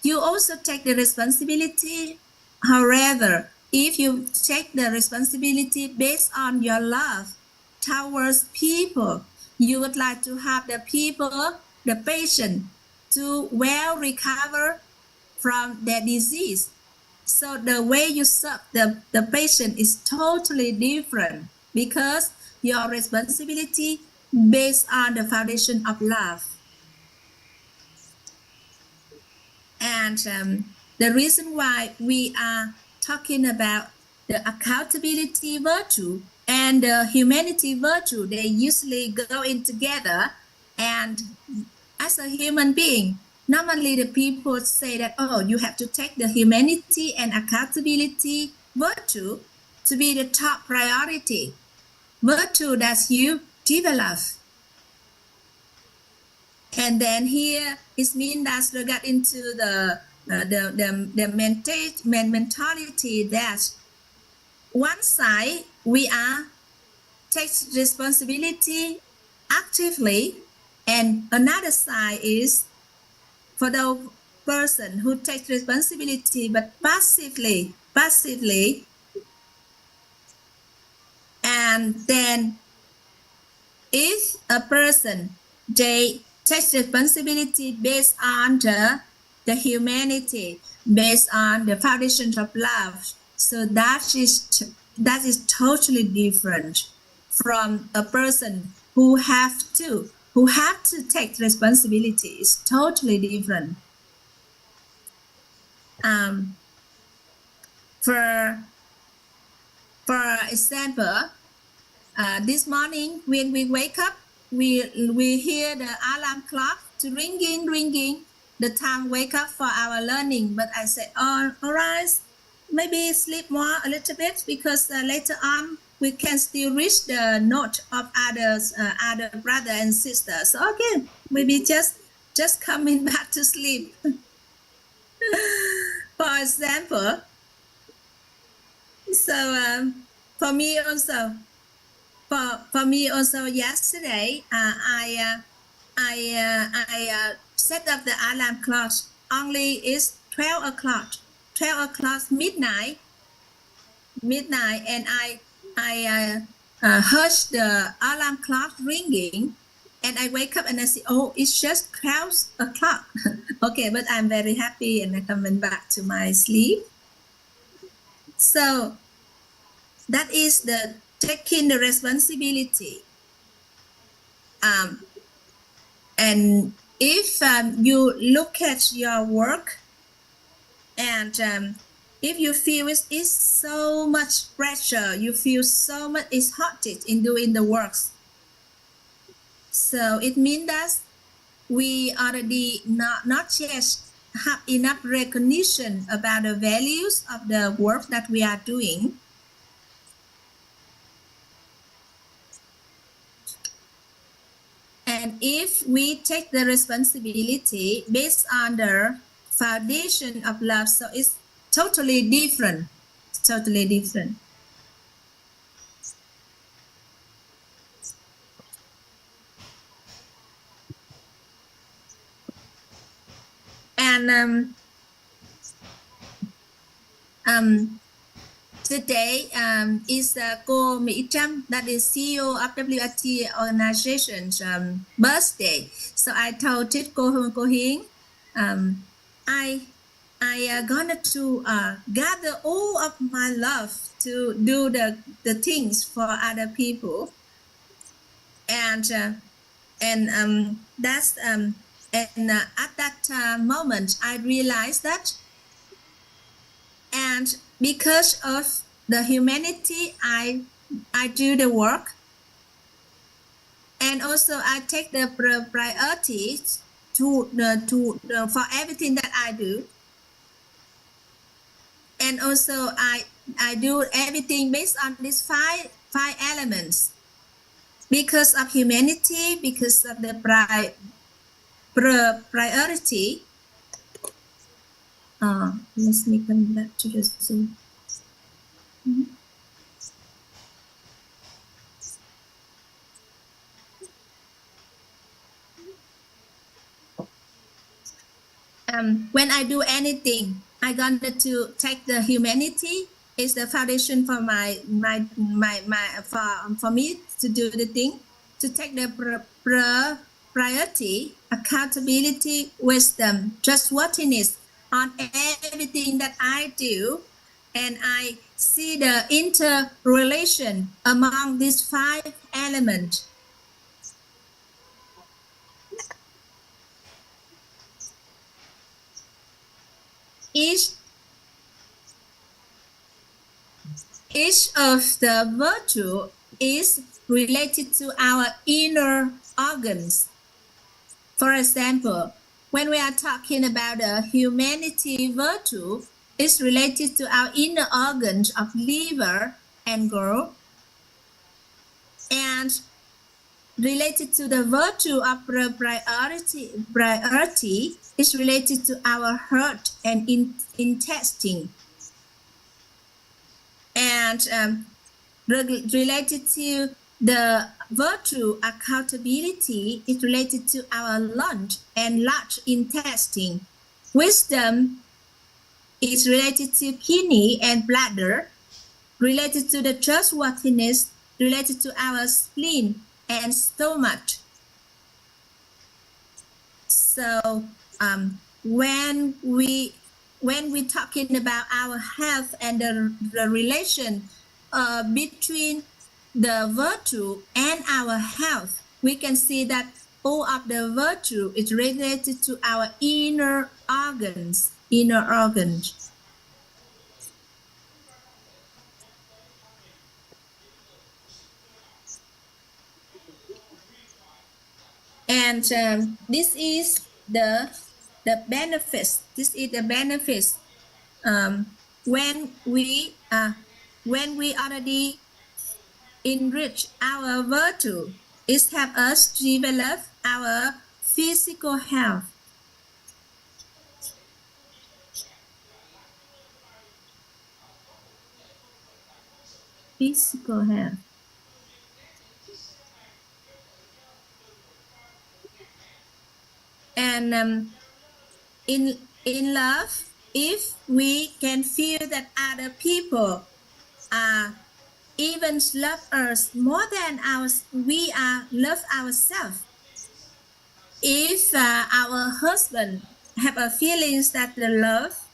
You also take the responsibility. However, if you take the responsibility based on your love towards people, you would like to have the people, the patient, to well recover from their disease. So the way you serve the patient is totally different because your responsibility based on the foundation of love. And the reason why we are talking about the accountability virtue and the humanity virtue, they usually go in together. And as a human being, normally the people say that, oh, you have to take the humanity and accountability virtue to be the top priority, virtue that you develop. And then here it means that we got into the mentality that one side we are takes responsibility actively, and another side is for the person who takes responsibility but passively. And then if a person, they take responsibility based on the humanity, based on the foundation of love, so that is totally different from a person who have to take responsibility. It's totally different. For example, this morning when we wake up, we hear the alarm clock to ringing. The time wake up for our learning. But I said, oh, all right, maybe sleep more a little bit because later on we can still reach the note of other brother and sisters. So okay, maybe just coming back to sleep. For example, so for me also yesterday, I set up the alarm clock. Only is 12 o'clock midnight, and I heard the alarm clock ringing, and I wake up and I say, oh, it's just 12 o'clock. Okay, but I'm very happy and I'm coming back to my sleep. So that is the taking the responsibility. And if you look at your work and if you feel it's so much pressure, you feel so much it's hot in doing the works. So it means that we already not yet have enough recognition about the values of the work that we are doing. And if we take the responsibility based on the foundation of love, so it's totally different. And today is cô Mỹ Trâm, that is CEO of WRT organization's birthday. So I told cô Hiến, I gonna to gather all of my love to do the things for other people, and that's and at that moment I realized that, and because of the humanity, I do the work, and also I take the priority to for everything that I do, and also I do everything based on these five elements because of humanity, because of the priority. Let me come back to the Zoom. when I do anything, I gonna to take the humanity is the foundation for for me to do the thing, to take the priority, accountability, wisdom, trustworthiness on everything that I do, and I see the interrelation among these 5 elements. Each of the virtue is related to our inner organs. For example, when we are talking about the humanity virtue, it's related to our inner organs of liver and gall, and related to the virtue of priority is related to our heart and intestine, and related to the virtue accountability is related to our lungs and large intestine. Wisdom is related to kidney and bladder, related to the trustworthiness, related to our spleen and stomach. So when we talking about our health and the relation between the virtue and our health, we can see that all of the virtue is related to our inner organs. And this is the benefits. This is the benefits when we already enrich our virtue. It helps us develop our physical health. And in love, if we can feel that other people even love us more than we love ourselves, if our husband have a feelings that the love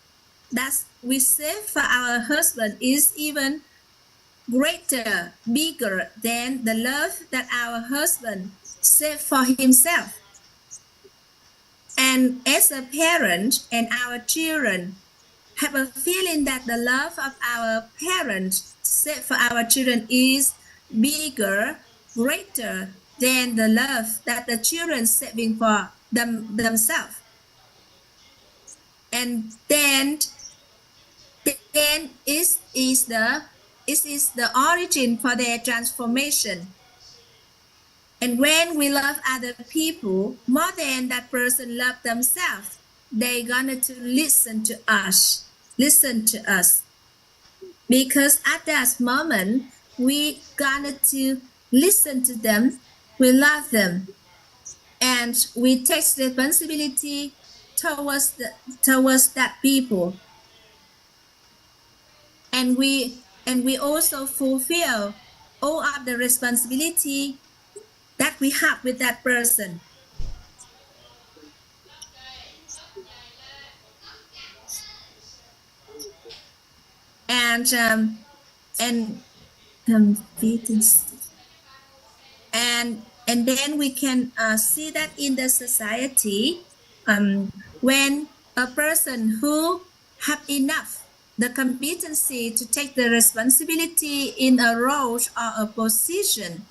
that we save for our husband is even greater, bigger than the love that our husband saved for himself. And as a parent and our children have a feeling that the love of our parents saved for our children is bigger, greater than the love that the children saving for themselves. And then it is the origin for their transformation. And when we love other people more than that person love themselves, they gonna to listen to us. Because at that moment, we gonna to listen to them, we love them, and we take responsibility towards that people. And we also fulfill all of the responsibility that we have with that person. And then we can see that in the society, when a person who have enough the competency to take the responsibility in a role or a position,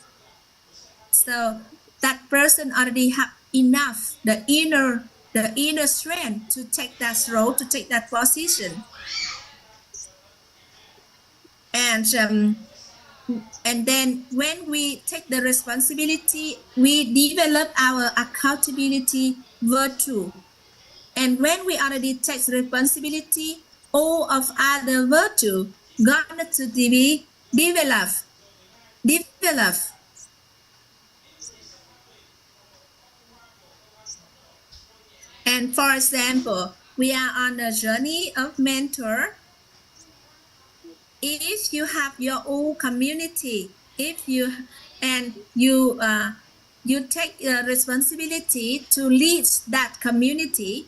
so that person already have enough the inner strength to take that role, to take that position. And then when we take the responsibility, we develop our accountability virtue. And when we already take responsibility, all of other virtue gonna to be developed. And for example, we are on a journey of mentor. If you have your own community, you take responsibility to lead that community,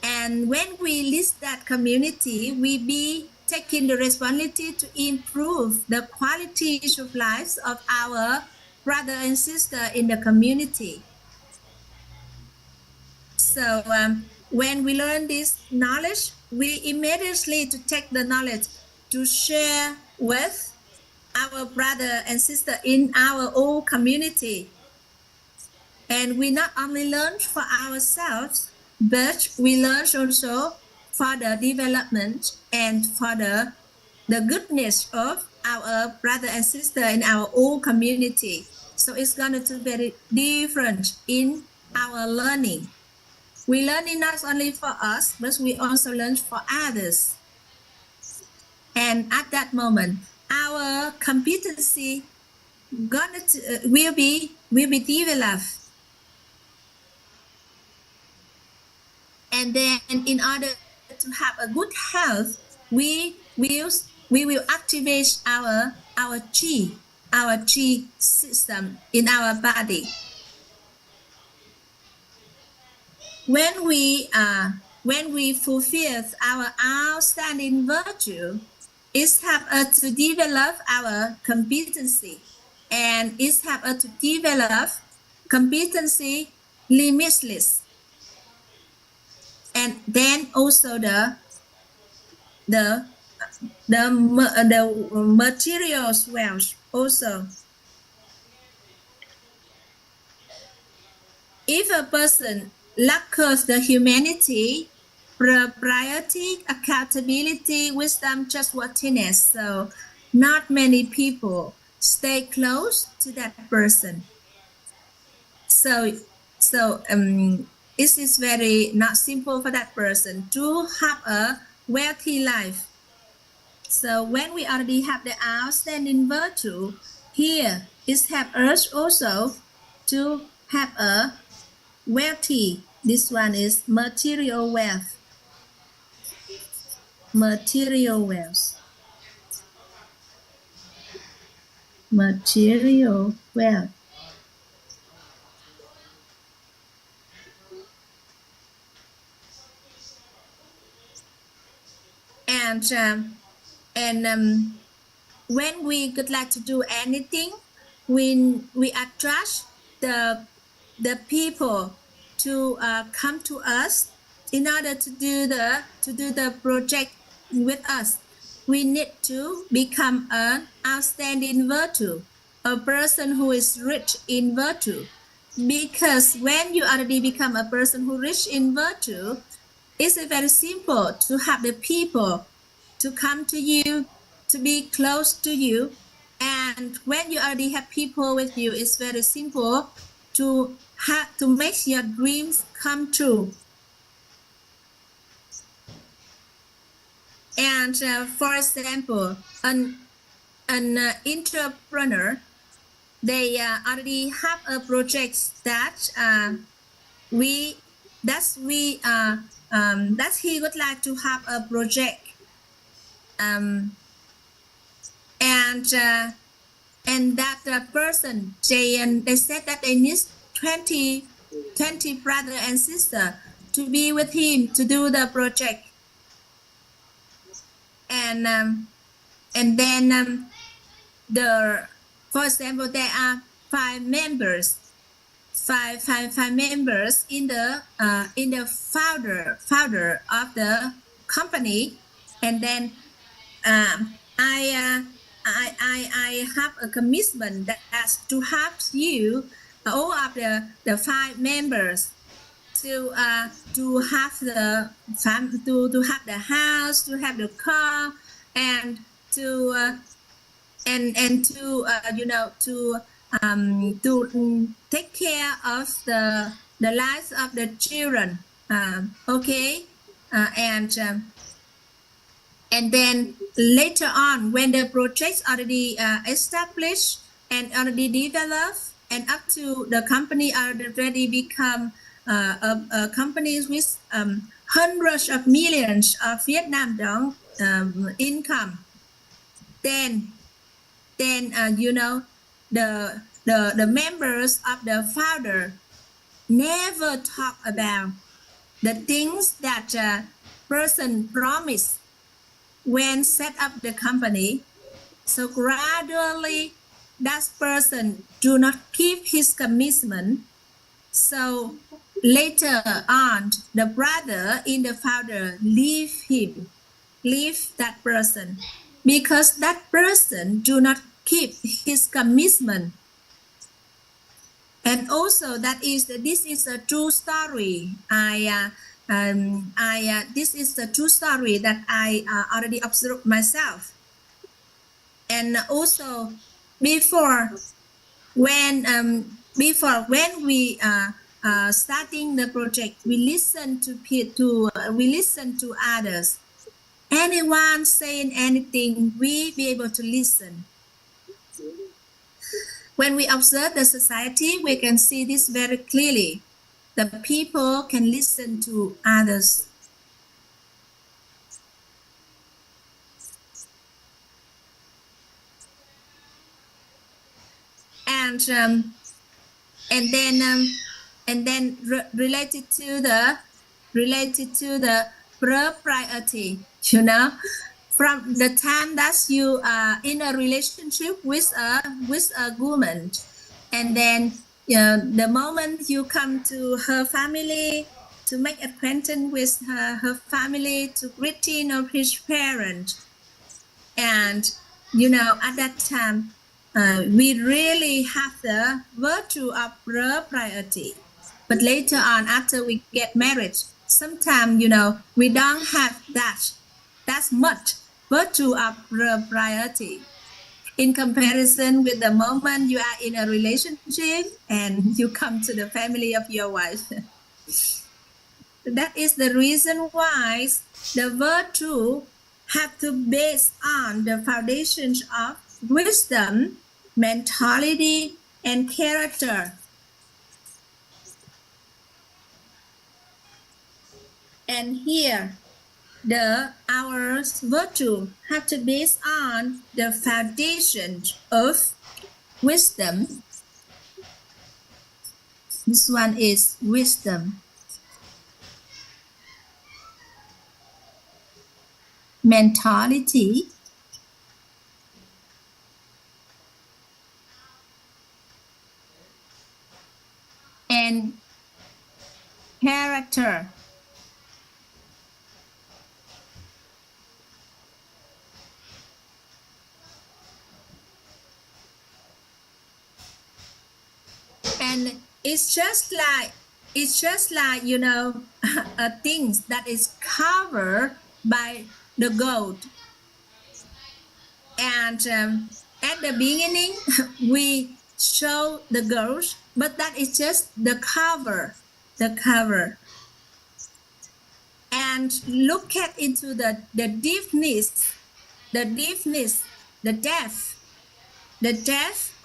and when we lead that community, we be taking the responsibility to improve the qualities of lives of our brother and sister in the community. So when we learn this knowledge, we immediately to take the knowledge to share with our brother and sister in our own community. And we not only learn for ourselves, but we learn also for the development and for the goodness of our brother and sister in our own community. So it's going to be very different in our learning. We learn it not only for us, but we also learn for others. And at that moment, our competency will be developed. And then, in order to have a good health, we will activate our chi system in our body. When we fulfill our outstanding virtue, it helps us to develop our competency, and it helps us to develop competency limitless. And then also the materials wealth also. If a person lacks the humanity, propriety, accountability, wisdom, trustworthiness, so not many people stay close to that person. So it is very not simple for that person to have a wealthy life. So when we already have the outstanding virtue, here it helps us also to have a wealthy. This one is material wealth. Material wealth. Material wealth. And when we would like to do anything, we attract the people to come to us in order to do the project with us. We need to become an outstanding virtue, a person who is rich in virtue. Because when you already become a person who rich in virtue, it's very simple to have the people to come to you, to be close to you. And when you already have people with you, it's very simple to make your dreams come true. And for example, an entrepreneur, they already have a project that he would like to have a project, and that person, they said that they need 20 brother and sister to be with him to do the project. And then for example, there are five members in the founder of the company. And then I have a commitment that to help you, all of the five members, to have the house, to have the car, and to take care of the lives of the children. And then later on, when the project already established and already developed, and up to the company already become companies with hundreds of millions of Vietnam dong income, then you know, the members of the founder never talk about the things that person promised when set up the company. So gradually that person do not keep his commitment. So later on, the brother in the founder leave that person, because that person do not keep his commitment. And also this is a true story. This is a true story that I already observed myself. And also before when we starting the project, we listen to others. Anyone saying anything, we be able to listen. When we observe the society, we can see this very clearly. The people can listen to others. And then related to the propriety, you know, from the time that you are in a relationship with a woman, and then the moment you come to her family to make acquaintance with her family, to greeting of his parents, and you know, at that time we really have the virtue of propriety. But later on, after we get married, sometimes, you know, we don't have that much virtue of propriety in comparison with the moment you are in a relationship and you come to the family of your wife. That is the reason why the virtue have to base on the foundations of wisdom, mentality, and character. And here, our virtue have to base on the foundation of wisdom. This one is wisdom. Mentality. And character. And it's just like, you know, things that is covered by the gold. And at the beginning, we show the gold, but that is just the cover. And look at into the deepness, the depth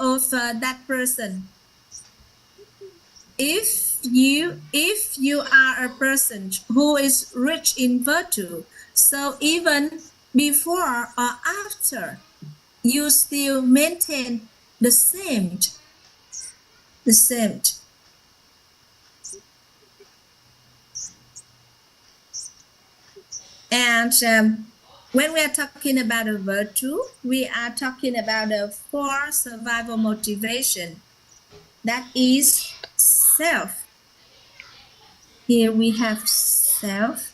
of that person. If you are a person who is rich in virtue, so even before or after, you still maintain the same. And when we are talking about a virtue, we are talking about the 4 survival motivation. That is self. Here we have self.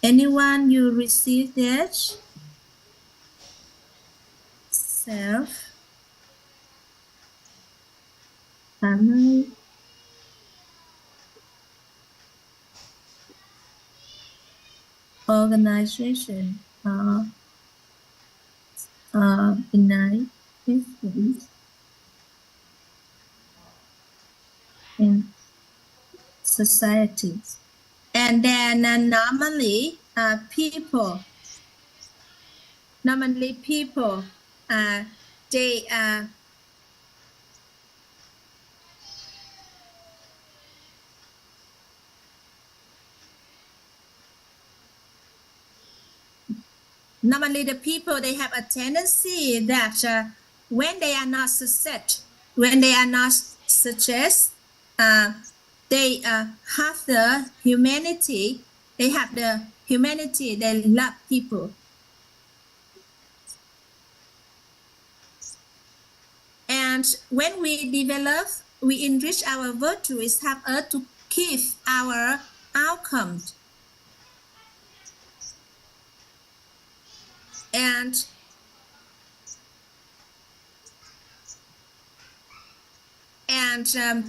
Anyone you receive that? Self. Family. Organization. United and societies. And then normally people they normally the people, they have a tendency that when they are not success, they have the humanity. They have the humanity. They love people. And when we develop, we enrich our virtues, help us to keep our outcomes. And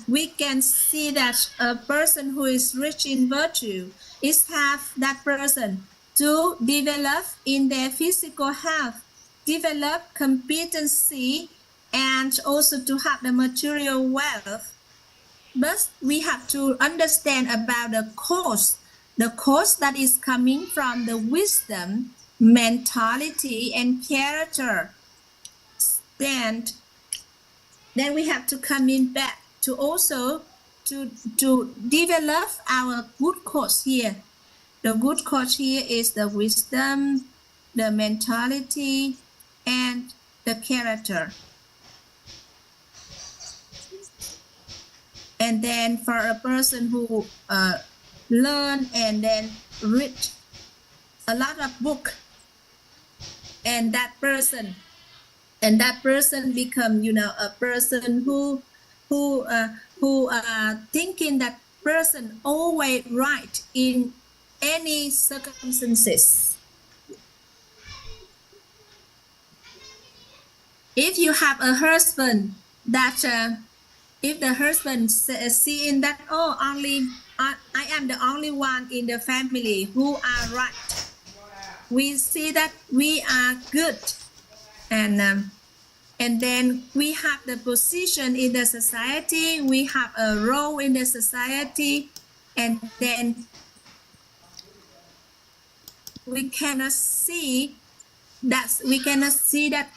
we can see that a person who is rich in virtue is have that person to develop in their physical health, develop competency, and also to have the material wealth. But we have to understand about the cause that is coming from the wisdom, mentality, and character. Then we have to come in back to also to develop our good cause here. The good cause here is the wisdom, the mentality, and the character. And then for a person who learn and then read a lot of book, and that person become, a person who thinking that person always right in any circumstances. If you have a husband that if the husband seeing that, only I am the only one in the family who are right, we see that we are good, and then we have the position in the society, we have a role in the society, and then we cannot see that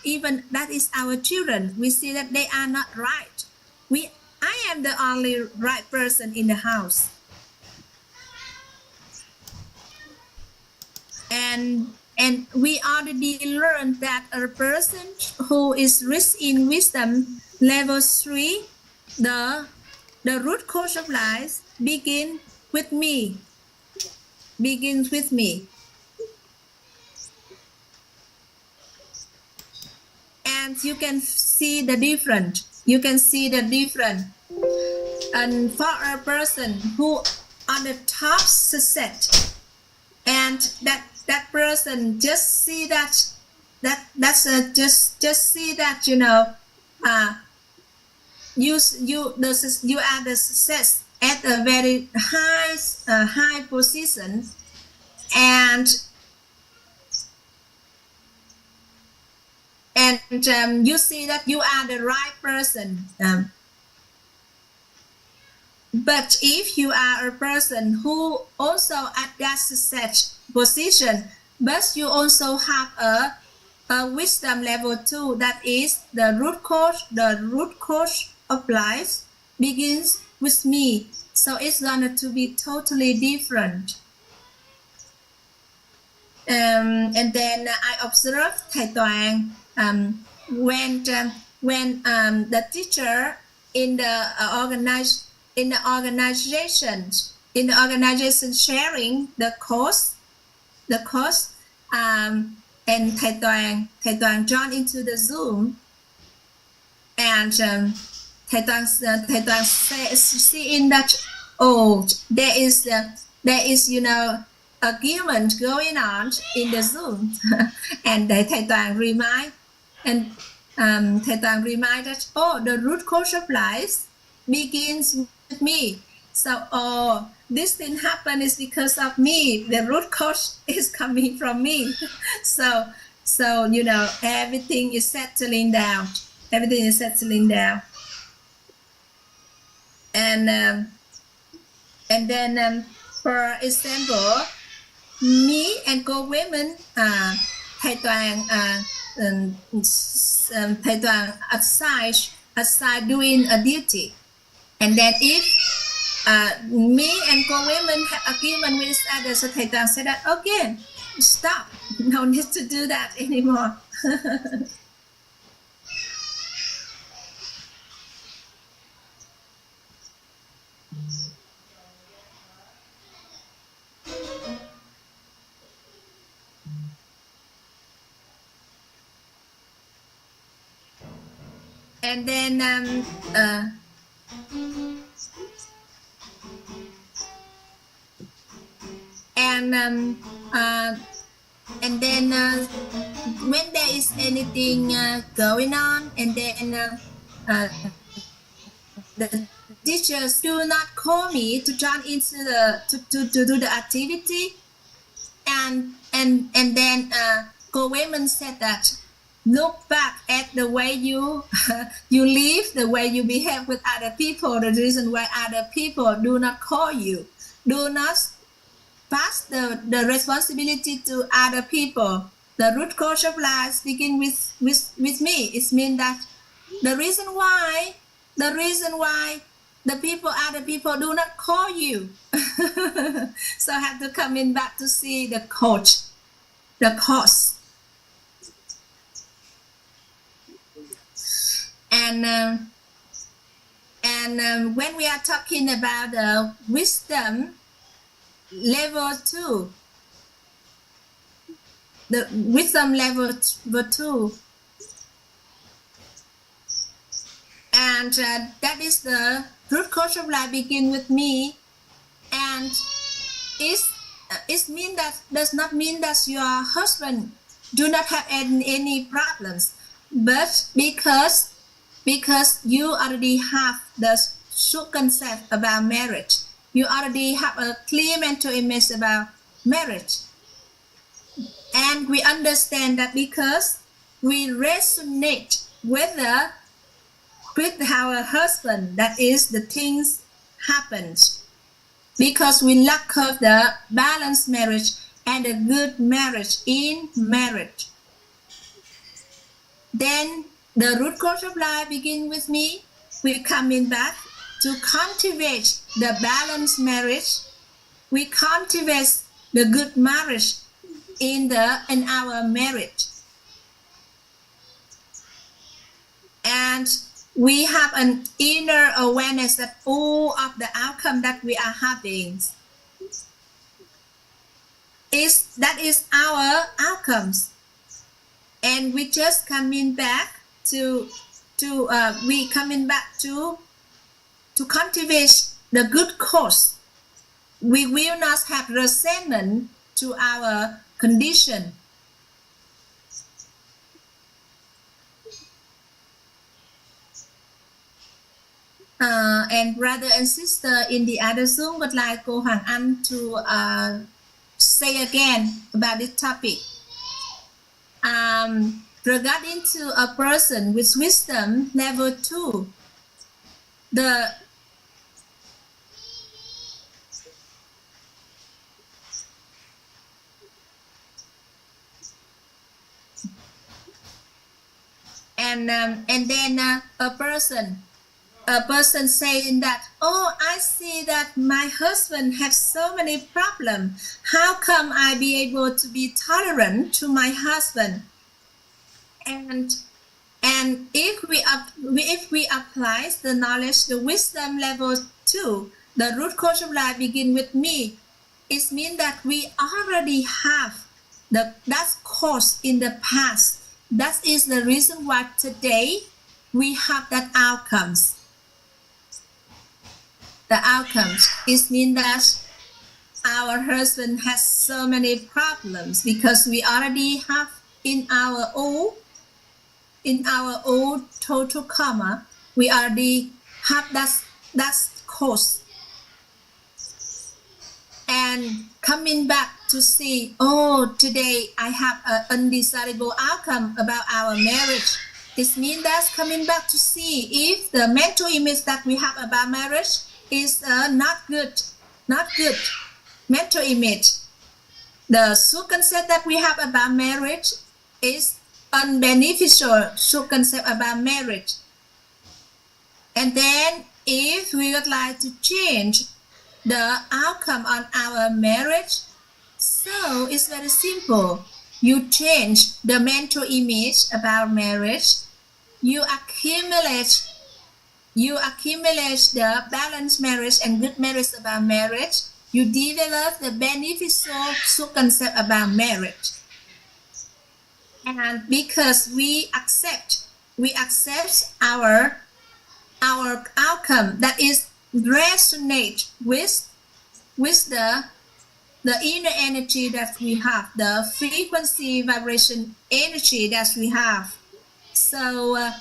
even that is our children. We see that they are not right. I am the only right person in the house. And we already learned that a person who is rich in wisdom, level 3, the root cause of life begins with me. And you can see the difference. And for a person who on the top success, and that person just see just see that you are the success at a very high position, and you see that you are the right person. But if you are a person who also at that success position, but you also have a wisdom level 2, that is the root cause of life begins with me. So it's going to be totally different. And then I observed Thầy Toàn when the teacher in the organization sharing the course, and Thầy Toàn joined into the Zoom, and Thầy Toàn seeing that there is argument going on in the Zoom, and Thầy Toàn remind that the root cause of life begins with me. So this thing happened is because of me. The root cause is coming from me. So everything is settling down. And then for example, me and co-women, Thầy Toàn thầy Toàn aside doing a duty, and then if me and co-women have argument with each other, so thầy Toàn said that okay, stop, no need to do that anymore. And then when there is anything going on, and then the teachers do not call me to join into the to do the activity, and then co-women said that, look back at the way you you live, the way you behave with other people, the reason why other people do not call you, do not pass the responsibility to other people. The root cause of life begin with me. It means that the reason why the people, other people do not call you. So I have to come in back to see the cause. And when we are talking about the wisdom level 2, the wisdom level 2, and that is the root cause of life begin with me, and it mean that does not mean that your husband do not have any problems, but because you already have the true concept about marriage, you already have a clear mental image about marriage, and we understand that because we resonate with our husband, that is the things happens because we lack of the balanced marriage and a good marriage in marriage. Then the root cause of life begin with me. We coming back to cultivate the balanced marriage. We cultivate the good marriage in our marriage, and we have an inner awareness that all of the outcome that we are having is our outcomes, and we just coming back to cultivate the good cause. We will not have resentment to our condition. And brother and sister in the other Zoom would like cô Hoàng Anh to say again about this topic. Regarding to a person with wisdom level 2, and then a person saying that, oh, I see that my husband has so many problems. How come I be able to be tolerant to my husband? And if we apply the knowledge, the wisdom level 2, the root cause of life begin with me. It means that we already have that cause in the past. That is the reason why today we have that outcomes. The outcomes is mean that our husband has so many problems because we already have in our old total karma, we already have that cause. And coming back to see, oh, today I have an undesirable outcome about our marriage. This means that coming back to see if the mental image that we have about marriage is not good mental image. The true concept that we have about marriage is unbeneficial concept about marriage. And then if we would like to change the outcome on our marriage, so it's very simple. You change the mental image about marriage. You accumulate the balanced marriage and good marriage about marriage. You develop the beneficial concept about marriage. And because we accept our outcome that is resonate with the inner energy that we have, the frequency vibration energy that we have. So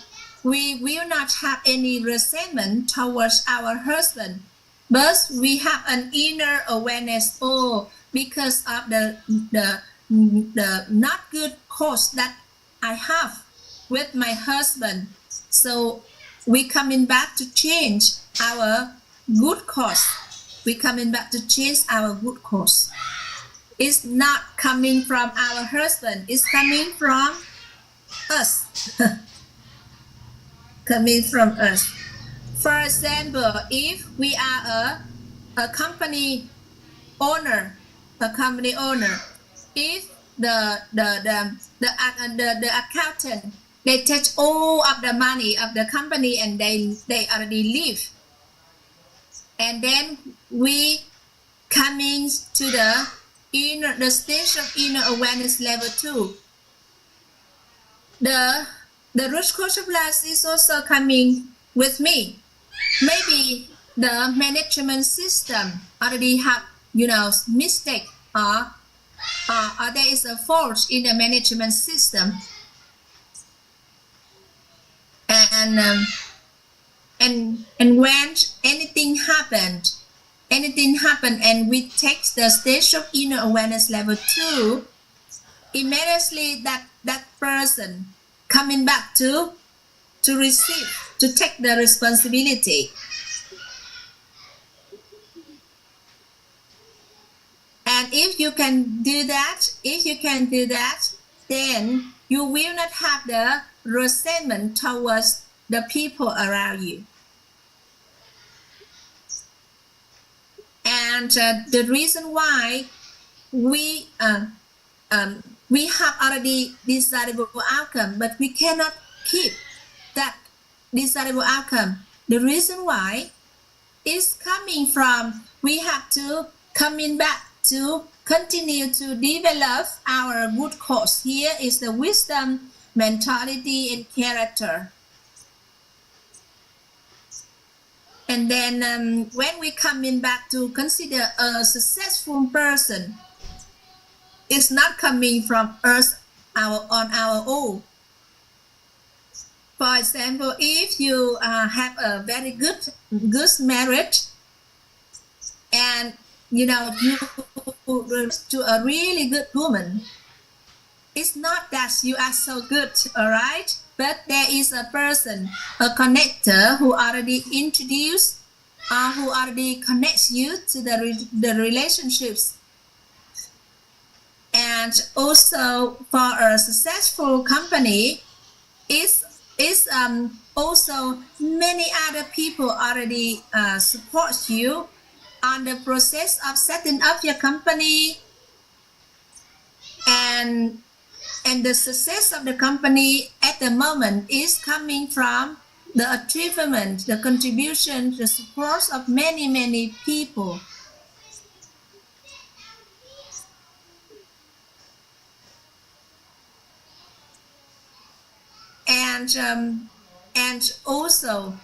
we will not have any resentment towards our husband, but we have an inner awareness. Oh, because of the not good course that I have with my husband, so we coming back to change our good course. We coming back to change our good course. It's not coming from our husband. It's coming from us. Coming from us. For example, if we are a company owner, if the accountant, they take all of the money of the company and they already leave, and then we coming to the stage of inner awareness level 2. The root cause of life is also coming with me. Maybe the management system already have mistake, or there is a fault in the management system, and when anything happened and we take the stage of inner awareness level 2, immediately that person coming back to receive, to take the responsibility. And if you can do that, then you will not have the resentment towards the people around you. And the reason why we have already desirable outcome, but we cannot keep that desirable outcome. The reason why is coming from we have to coming back to continue to develop our good course. Here is the wisdom, mentality, and character. And then when we coming back to consider a successful person, it's not coming from us on our own. For example, if you have a very good marriage, and you to a really good woman, it's not that you are so good, all right? But there is a person, a connector who already introduced or who already connects you to the relationships. And also for a successful company, is also many other people already support you on the process of setting up your company, and the success of the company at the moment is coming from the achievement, the contribution, the support of many people. And also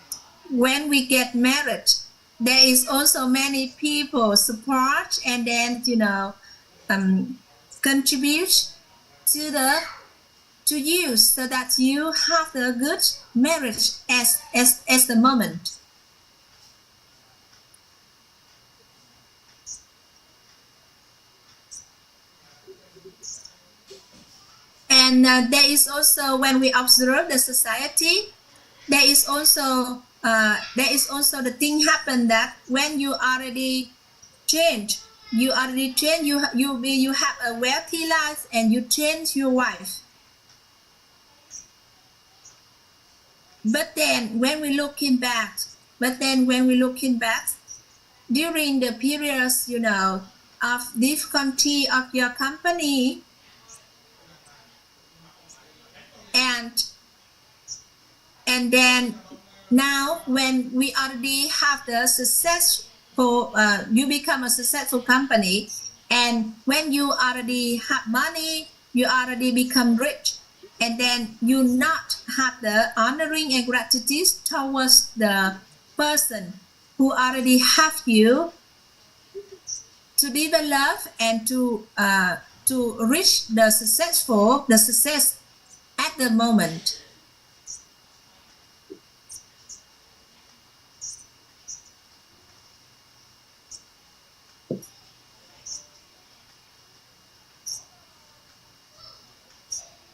when we get married, there is also many people support and then contribute to you, so that you have the good marriage as the moment. And there is also, when we observe the society, there is also the thing happen that when you already change, you have a wealthy life and you change your wife. But then when we looking back, during the periods, of difficulty of your company, and then now when we already have the successful, you become a successful company, and when you already have money, you already become rich, and then you not have the honoring and gratitude towards the person who already have you to develop and to reach the success at the moment.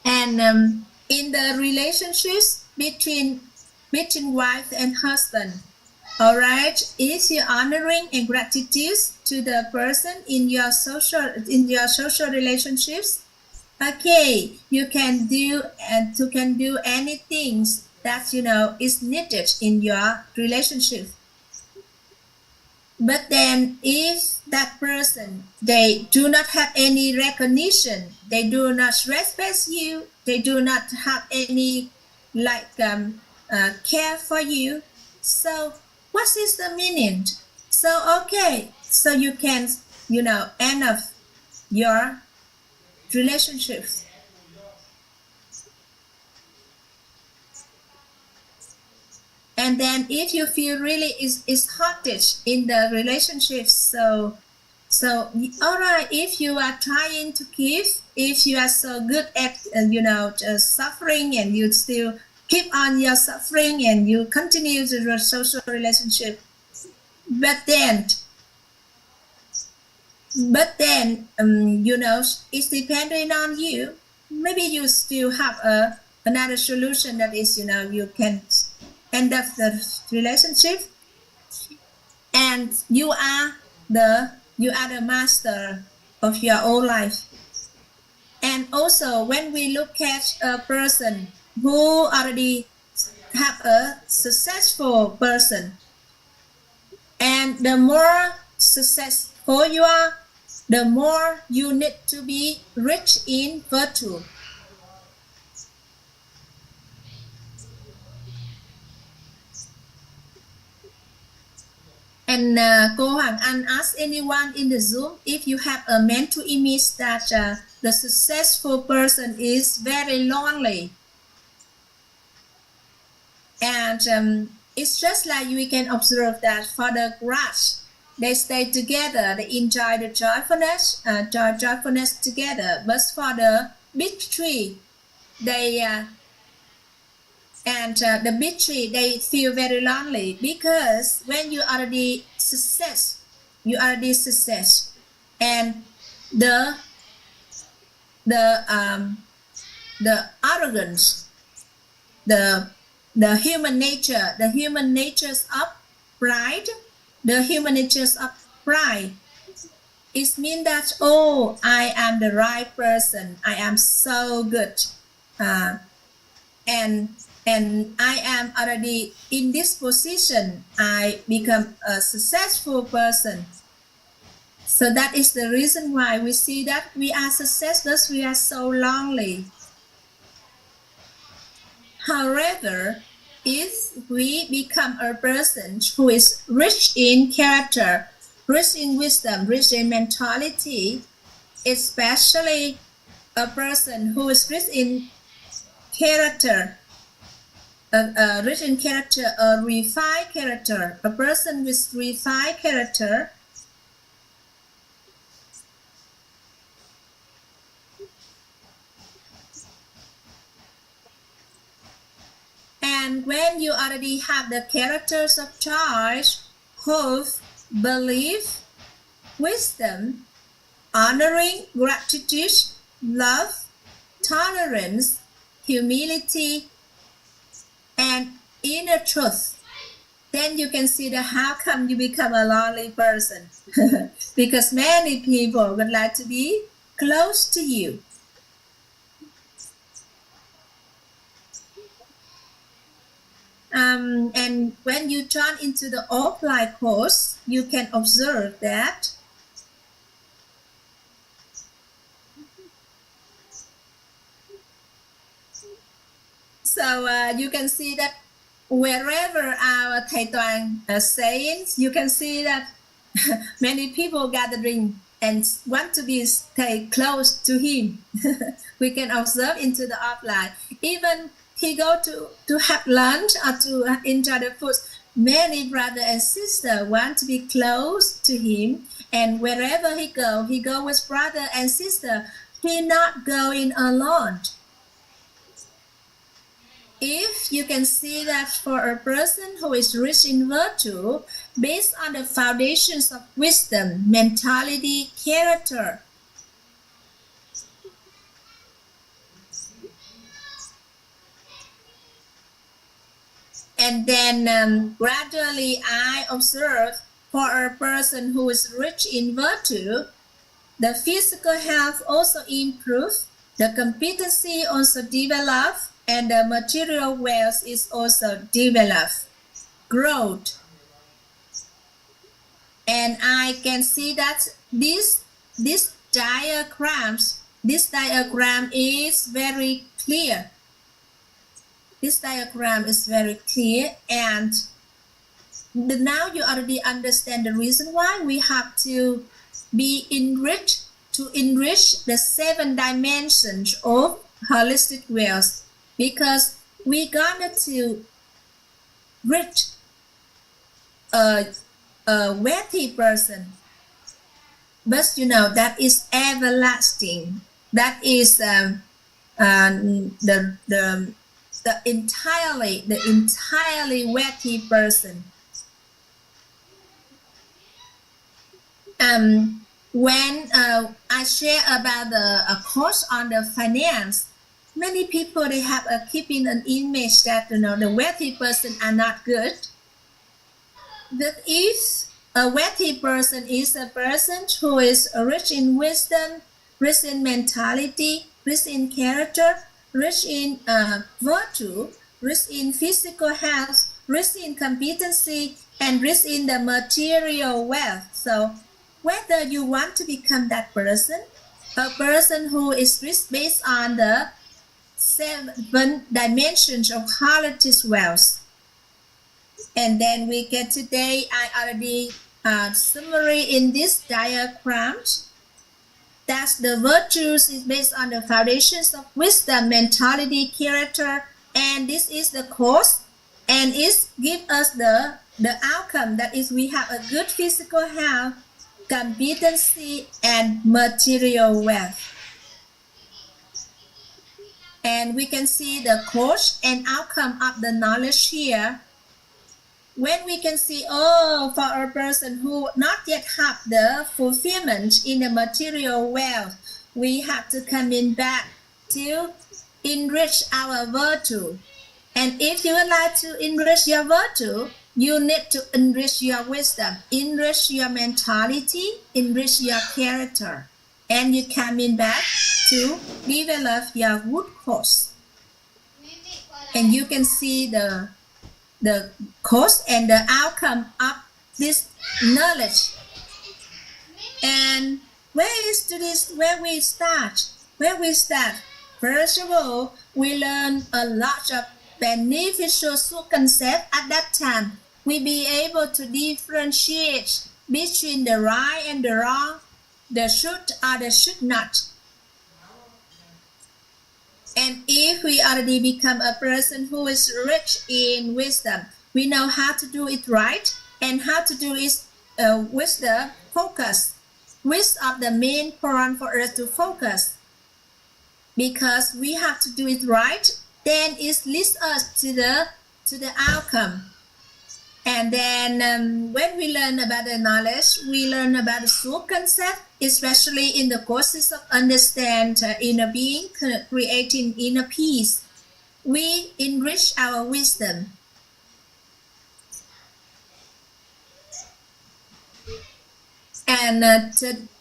And in the relationships between wife and husband, all right, is you honoring and gratitude to the person in your social relationships? Okay, you can do anything that is needed in your relationship. But then if that person, they do not have any recognition, they do not respect you, they do not have any care for you, so what is the meaning? So okay, so you can end up your relationships. And then if you feel really is hostage in the relationship, so all right, if you are trying to give, if you are so good at suffering, and you still keep on your suffering and you continue the social relationship, but then it's depending on you. Maybe you still have another solution, that is you can end up the relationship, and you are the master of your own life. And also when we look at a person who already have a successful person, and the more successful you are, the more you need to be rich in virtue. And Cô Hoàng Anh asked anyone in the Zoom if you have a mental image that the successful person is very lonely. And it's just like we can observe that for the grass, they stay together, they enjoy the joyfulness together. But for the big tree, the big tree, they feel very lonely, because when you already success, and the arrogance, the human natures of pride, it means that, oh, I am the right person, I am so good, and I am already in this position, I become a successful person. So that is the reason why we see that we are successful, we are so lonely. However, if we become a person who is rich in character, rich in wisdom, rich in mentality, especially a person who is rich in character, a refined character, a person with refined character, and when you already have the characters of choice, hope, belief, wisdom, honoring, gratitude, love, tolerance, humility, and inner truth, then you can see how come you become a lonely person. Because many people would like to be close to you. And when you turn into the offline course, you can observe that so you can see that wherever our Thầy Toàn saying, you can see that many people gathering and want to be stay close to him. We can observe into the offline. Even he go to have lunch or to enjoy the food, many brother and sister want to be close to him. And wherever he go with brother and sister. He not going alone. If you can see that for a person who is rich in virtue, based on the foundations of wisdom, mentality, character, and then gradually I observe for a person who is rich in virtue, the physical health also improves, the competency also develops, and the material wealth is also developed, growth. And I can see that this diagram is very clear. This diagram is very clear, and now you already understand the reason why we have to be enriched, to enrich the 7 dimensions of holistic wealth, because we got to reach a wealthy person, but you know that is everlasting. That is the entirely wealthy person. When I share about a course on the finance, many people they have keeping an image that the wealthy person are not good. But if a wealthy person is a person who is rich in wisdom, rich in mentality, rich in character, rich in virtue, rich in physical health, rich in competency, and rich in the material wealth. So whether you want to become that person, a person who is rich based on the 7 dimensions of holistic wealth. And then we get today, I already summary in this diagram that the virtues is based on the foundations of wisdom, mentality, character, and this is the course, and it gives us the outcome, that is we have a good physical health, competency, and material wealth. And we can see the course and outcome of the knowledge here. When we can see, for a person who not yet have the fulfillment in the material wealth, we have to come in back to enrich our virtue. And if you would like to enrich your virtue, you need to enrich your wisdom, enrich your mentality, enrich your character. And you coming back to develop your good course. And you can see the course and the outcome of this knowledge. And where we start? First of all, we learn a lot of beneficial concepts at that time. We be able to differentiate between the right and the wrong, the should or the should not. And if we already become a person who is rich in wisdom, we know how to do it right and how to do it with the focus, which of the main point for us to focus. Because we have to do it right, then it leads us to the outcome. And then when we learn about the knowledge, we learn about the soul concept, especially in the courses of understand inner being, creating inner peace. We enrich our wisdom. And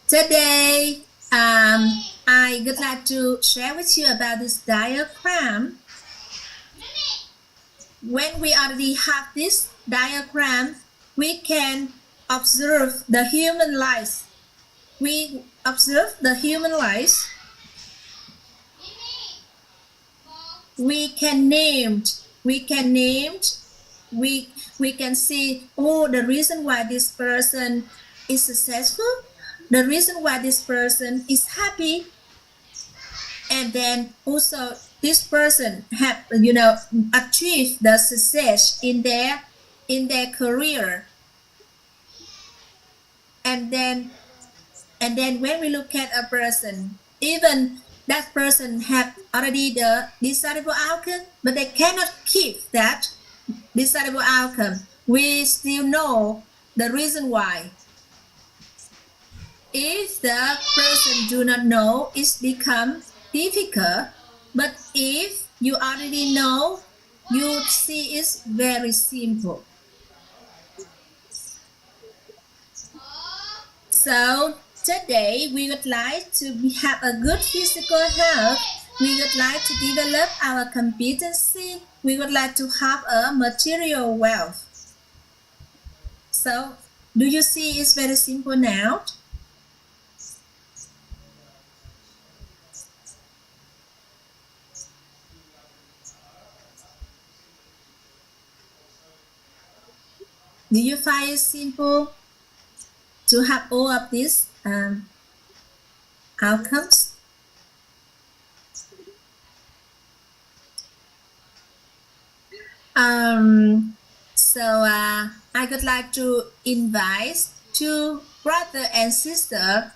today, I would like to share with you about this diagram. when we already have this diagram, we can observe the human life. We observe the human life. We can name. We can see, oh, the reason why this person is successful, the reason why this person is happy, and then also this person have, you know, achieved the success in their career. And then when we look at a person, even that person have already the desirable outcome, but they cannot keep that desirable outcome. We still know the reason why. If the person do not know, it becomes difficult. But if you already know, you see it's very simple. So today we would like to have a good physical health. We would like to develop our competency. We would like to have a material wealth. So do you see it's very simple now? Do you find it simple to have all of these outcomes? I would like to invite two brother and sister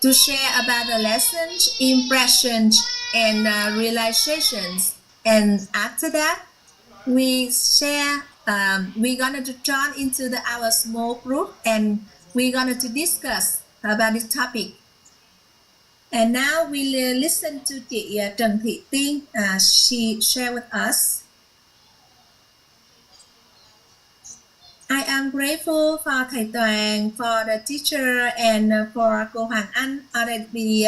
to share about the lessons, impressions, and realizations. And after that, we share. We're going to join into our small group, and we're going to discuss about this topic. And now we listen to chị Trần Thị Tiên. She share with us. I am grateful for thầy Toàn, for the teacher, and for cô Hoàng Anh already.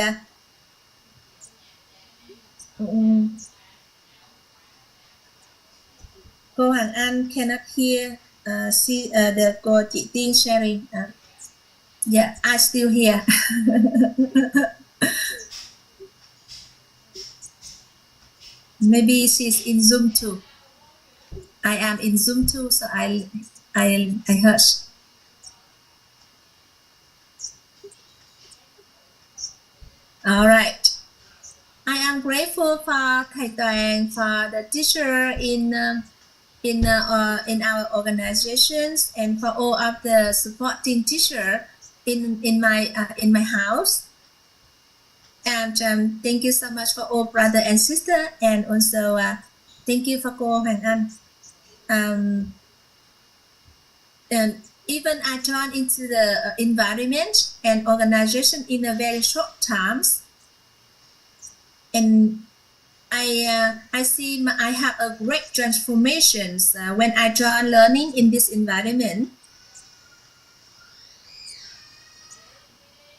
Cô Hoàng Anh cannot hear see the cô chị Tiên sharing. Yeah, I still here. Maybe she's in Zoom too. I am in Zoom too, so I heard. All right. I am grateful for thầy Toàn, for the teacher in our organizations, and for all of the supporting teacher in my house. And thank you so much for all brother and sister, and also thank you for cô Hoàng Anh. And even I joined into the environment and organization in a very short times, and I see I have a great transformations when I join learning in this environment.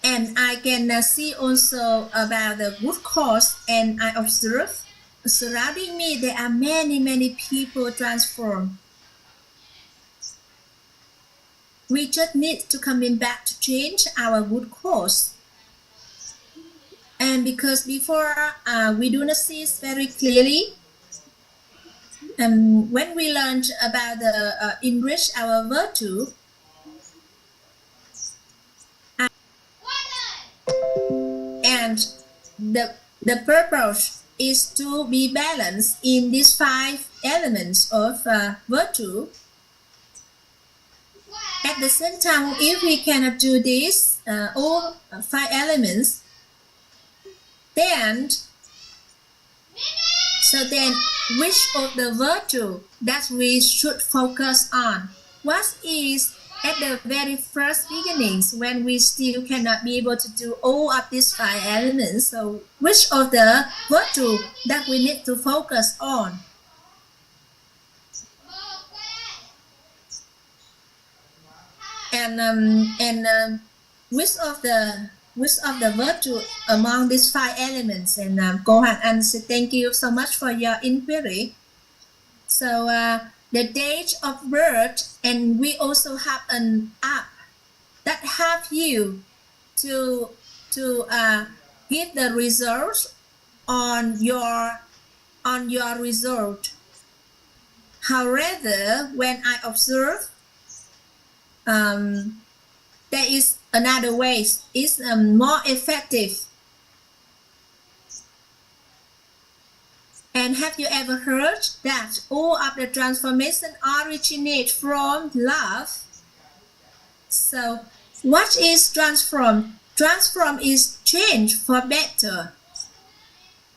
And I can see also about the good cause, and I observe surrounding me there are many people transform. We just need to coming back to change our good cause. And because before we do not see it very clearly, when we learned about the enrich our virtue, and the purpose is to be balanced in these 5 elements of virtue. At the same time, if we cannot do this, all 5 elements, then which of the virtue that we should focus on? What is at the very first beginnings when we still cannot be able to do all of these 5 elements? So which of the virtue that we need to focus on? And which of the virtue among these 5 elements? And cô Hoàng Anh said, thank you so much for your inquiry. So the date of birth, and we also have an app that help you to give the results on your result. However, when I observe, there is another way. It's more effective. And have you ever heard that all of the transformation originate from love? So what is transform? Transform is change for better.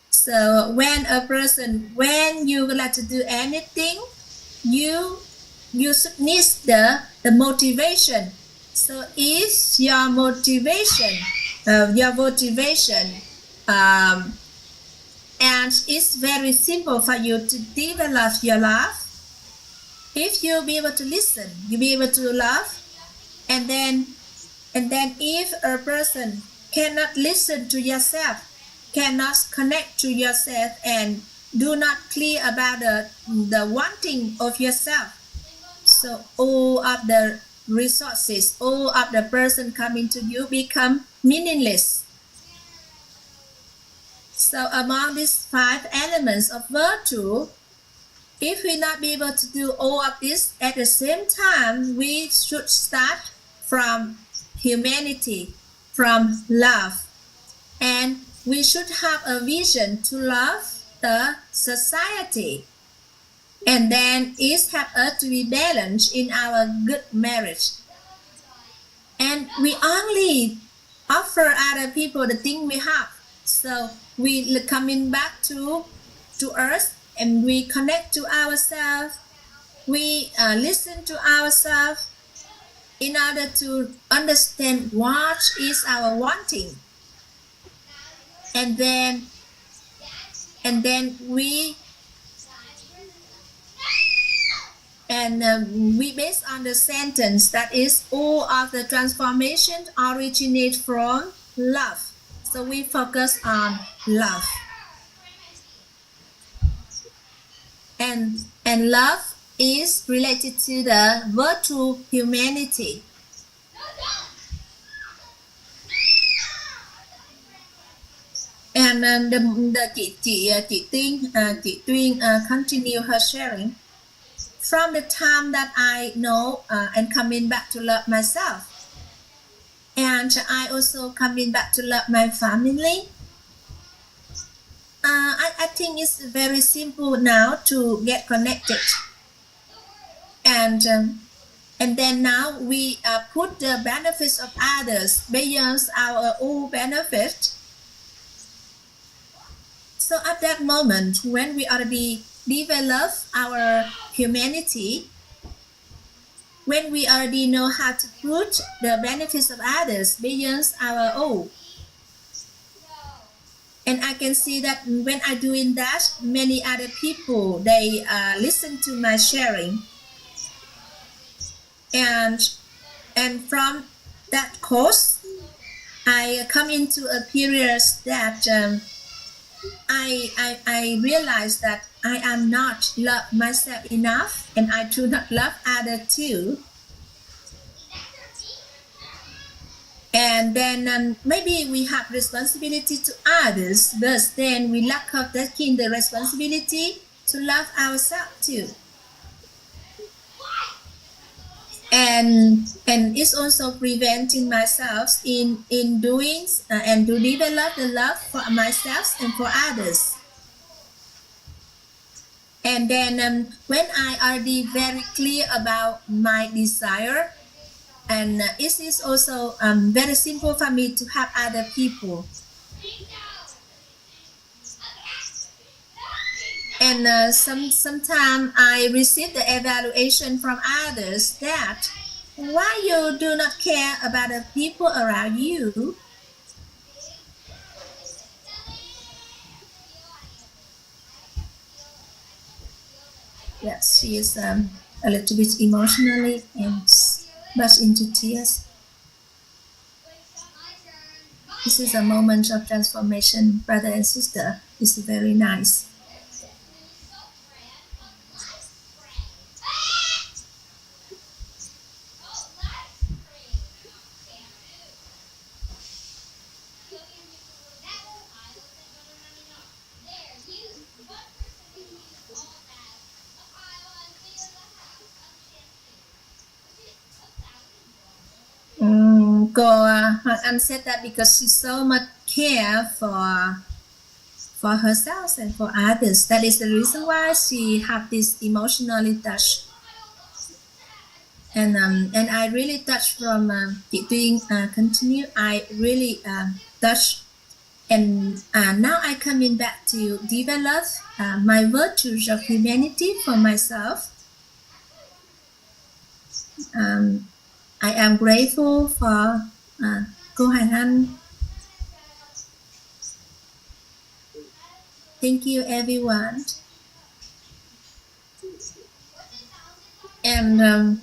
So when you would like to do anything, you should need the motivation. So if your motivation, and it's very simple for you to develop your love. If you be able to listen, you'll be able to love, and then if a person cannot listen to yourself, cannot connect to yourself, and do not clear about the wanting of yourself, so all of the resources, all of the person coming to you become meaningless. So among these 5 elements of virtue, if we not be able to do all of this at the same time, we should start from humanity, from love, and we should have a vision to love the society, and then it helps us to be balanced in our good marriage. And we only offer other people the thing we have, so we coming back to earth, and we connect to ourselves, we listen to ourselves in order to understand what is our wanting, and then we based on the sentence that is all of the transformation originate from love. So we focus on love. And love is related to the virtue humanity. And chị Tuyên continue her sharing. From the time that I know and coming back to love myself, and I also coming back to love my family. I think it's very simple now to get connected, and then now we put the benefits of others beyond our own benefit. So at that moment, when we already develop our humanity, when we already know how to put the benefits of others beyond our own. And I can see that when I'm doing that, many other people, they listen to my sharing. And from that course, I come into a period that I realize that I am not love myself enough, and I do not love others too. And then maybe we have responsibility to others, but then we lack of taking the responsibility to love ourselves too. And it's also preventing myself in doing and to develop the love for myself and for others. And then when I already very clear about my desire, and it is also very simple for me to help other people. And sometimes I receive the evaluation from others that why you do not care about the people around you. Yes, she is a little bit emotionally and burst into tears. This is a moment of transformation, brother and sister. It's very nice. An said that because she so much care for herself and for others. That is the reason why she have this emotionally touch. And I really touched from chị Tuyên continue. I really touched, and now I coming back to develop my virtues of humanity for myself. I am grateful for cô Hoàng Anh. Thank you, everyone. And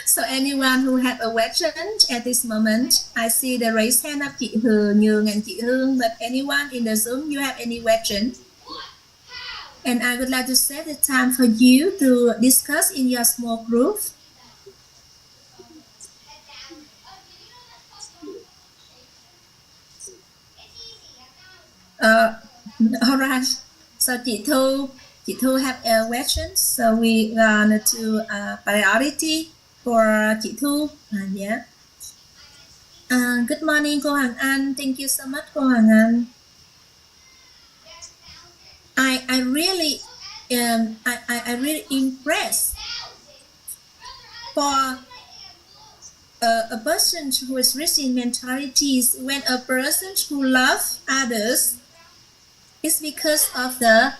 so anyone who have a question at this moment, I see the raise hand of chị Nhường and chị Hương, but anyone in the Zoom, you have any question? And I would like to set the time for you to discuss in your small group. All right. So chị Thu have a question. So we gonna to priority for chị Thu. Yeah. Good morning, cô Hoàng Anh. Thank you so much, cô Hoàng Anh. I really impressed for a person who is rich in mentalities. When a person who loves others, it's because of the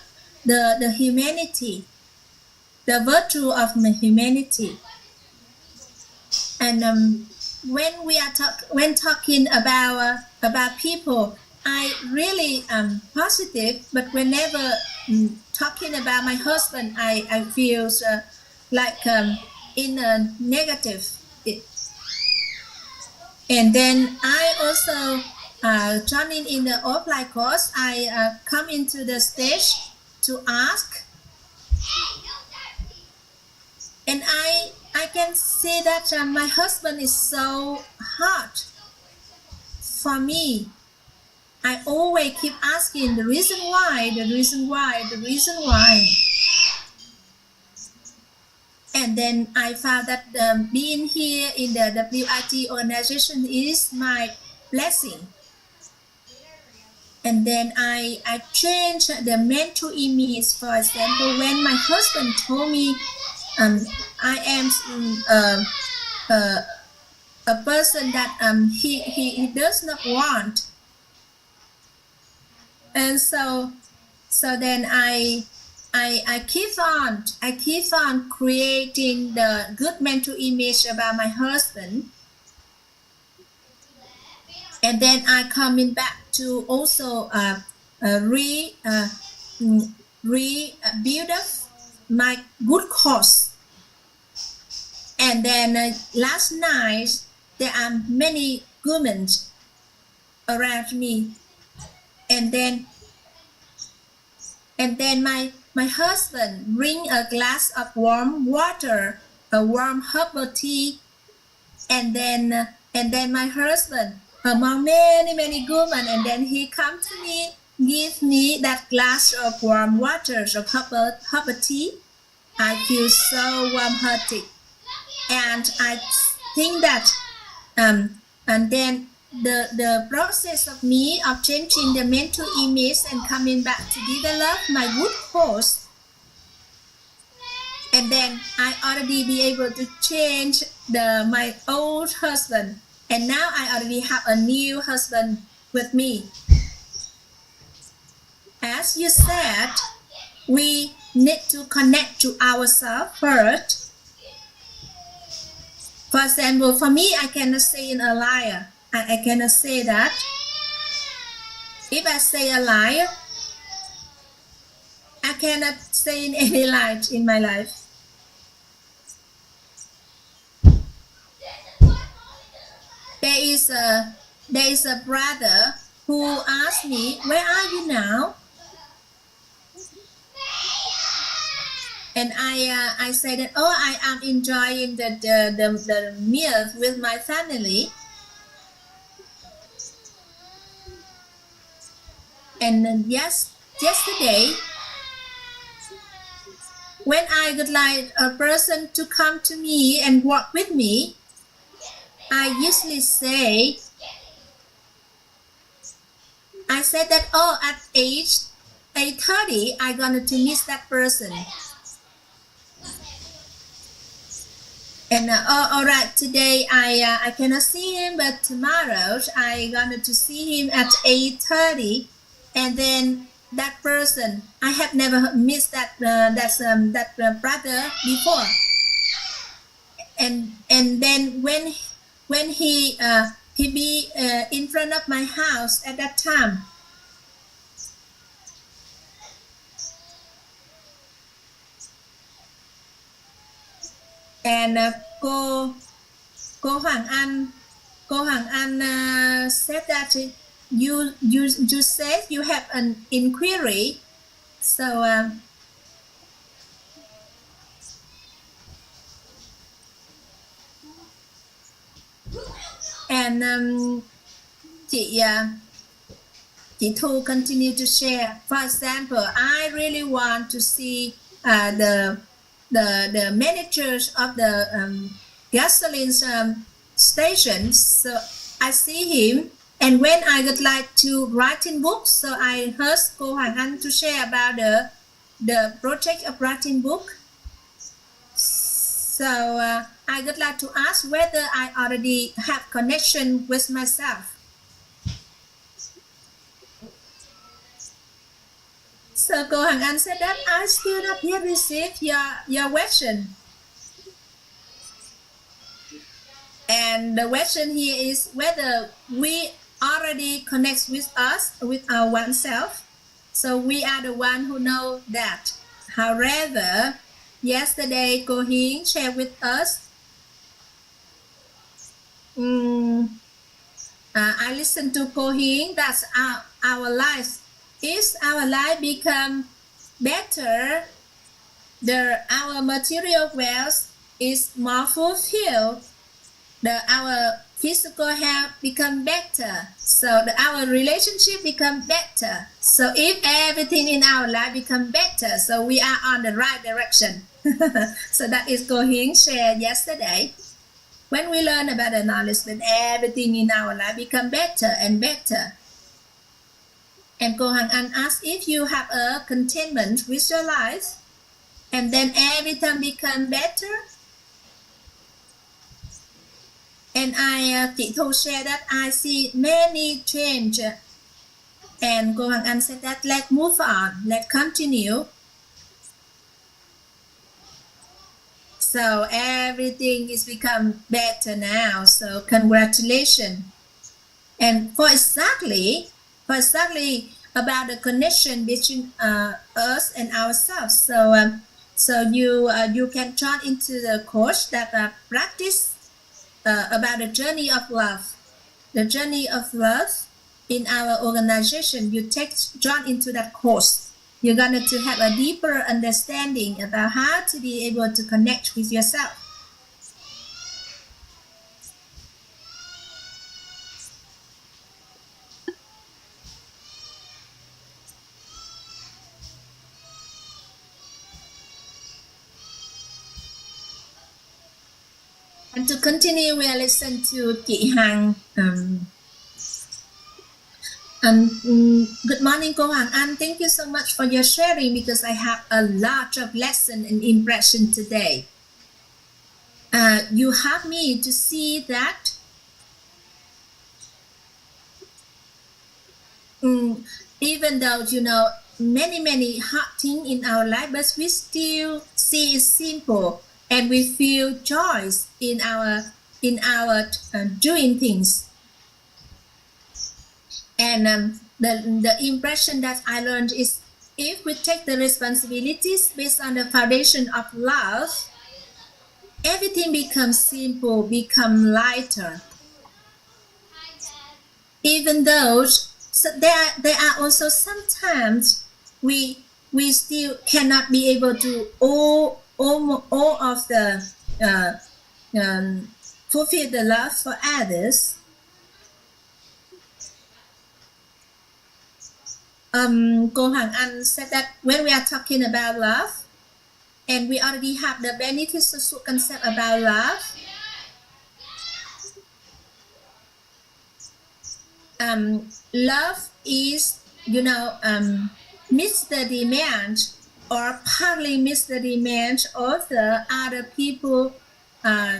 humanity, the virtue of the humanity. And when we are talking about people, I really positive, but whenever talking about my husband, I feel like in a negative. And then I also joining in the offline course. I come into the stage to ask, and I can see that my husband is so hard for me. I always keep asking the reason why. And then I found that being here in the WIT organization is my blessing. And then I changed the mental image. For example, when my husband told me I am a person that he does not want. And so then I keep on creating the good mental image about my husband, and then I coming back to also build up my good cause. And then last night there are many women around me. And then my husband bring a glass of warm water, a warm herbal tea, and then my husband among many women, and then he come to me, give me that glass of warm water of herbal tea. I feel so warm-hearted, and I think that and then the process of me of changing the mental image and coming back to develop my good cause, and then I already be able to change my old husband, and now I already have a new husband with me. As you said, we need to connect to ourselves first. For example, for me, I cannot say in a liar. I cannot say that. If I say a lie, I cannot say in any lie in my life. There is a brother who asked me, "Where are you now?" And I said that, "Oh, I am enjoying the meal with my family." And then yesterday, when I would like a person to come to me and walk with me, I usually say, I said that, oh, at age 8:30, I'm going to miss that person. And all right, today I cannot see him, but tomorrow I going to see him at 8:30, and then that person I have never missed that brother before, and then when he be in front of my house at that time. And cô Hoàng Anh said that you said you have an inquiry, so and chị Thu continue to share. For example, I really want to see the managers of the gasoline stations. So I see him, and when I would like to write in books, so I asked cô Hoàng Anh to share about the project of writing book. So I would like to ask whether I already have connection with myself. So cô Hoàng Anh said that I still not yet received your question. And the question here is whether we already connect with us, with our oneself. So we are the one who know that. However, yesterday cô Hiến shared with us. I listened to cô Hiến. That's our life. Is our life become better, our material wealth is more fulfilled, our physical health become better, so our relationship become better. So if everything in our life become better, so we are on the right direction. So that is Cô Hiến shared yesterday. When we learn about the knowledge, that everything in our life become better and better. And Cô Hoàng Anh asked if you have a contentment with your life, and then every time become better. And chị Thu share that I see many change. And Cô Hoàng Anh said that let's move on, let's continue. So everything is become better now. So congratulations. And for exactly about the connection between us and ourselves. So you can join into the course that practice about the journey of love. The journey of love in our organization. You join into that course. You're going to have a deeper understanding about how to be able to connect with yourself. And to continue, we'll listen to Chị Hằng. Good morning, Cô Hoàng Anh. Thank you so much for your sharing, because I have a lot of lesson and impression today. You help me to see that even though many hard things in our life, but we still see it simple. And we feel joy in our doing things. And the impression that I learned is, if we take the responsibilities based on the foundation of love, everything becomes simple, become lighter. Even though there are also sometimes we still cannot be able to all of the fulfill the love for others. Cô Hoàng Anh said that when we are talking about love, and we already have the beneficial concept about love, love is, meets the demand or partly meets the demand of the other people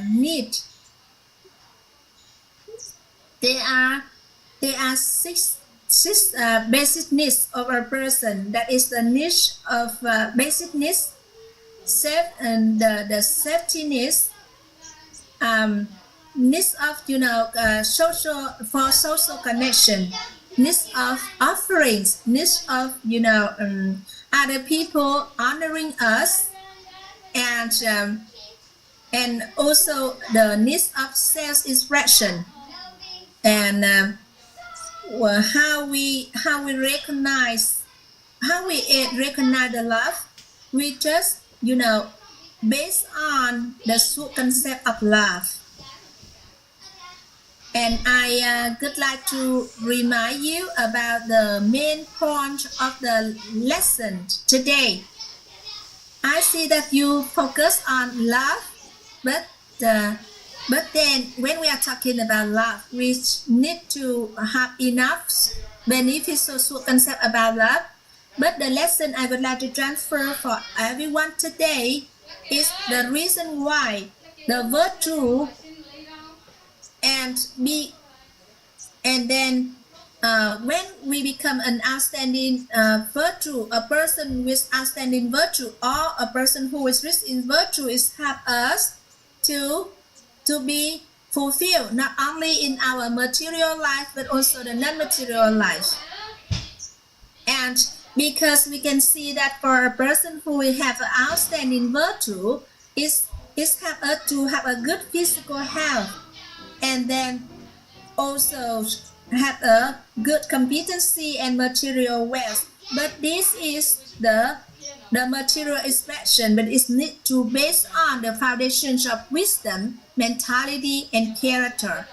need. There are six basic needs of a person. That is the niche of basic needs, the safety needs, needs of social connection, needs of offerings, needs of other people honoring us, and also the needs of self-expression, and how we recognize the love. We just based on the concept of love. And I would like to remind you about the main point of the lesson today. I see that you focus on love, but then when we are talking about love, we need to have enough beneficial concept about love. But the lesson I would like to transfer for everyone today is the reason why the virtue and then when we become an outstanding virtue, a person with outstanding virtue or a person who is rich in virtue is help us to be fulfilled not only in our material life but also the non-material life. And because we can see that for a person who will have an outstanding virtue is help us to have a good physical health, and then also have a good competency and material wealth. But this is the material expression, but it's need to based on the foundations of wisdom, mentality, and character.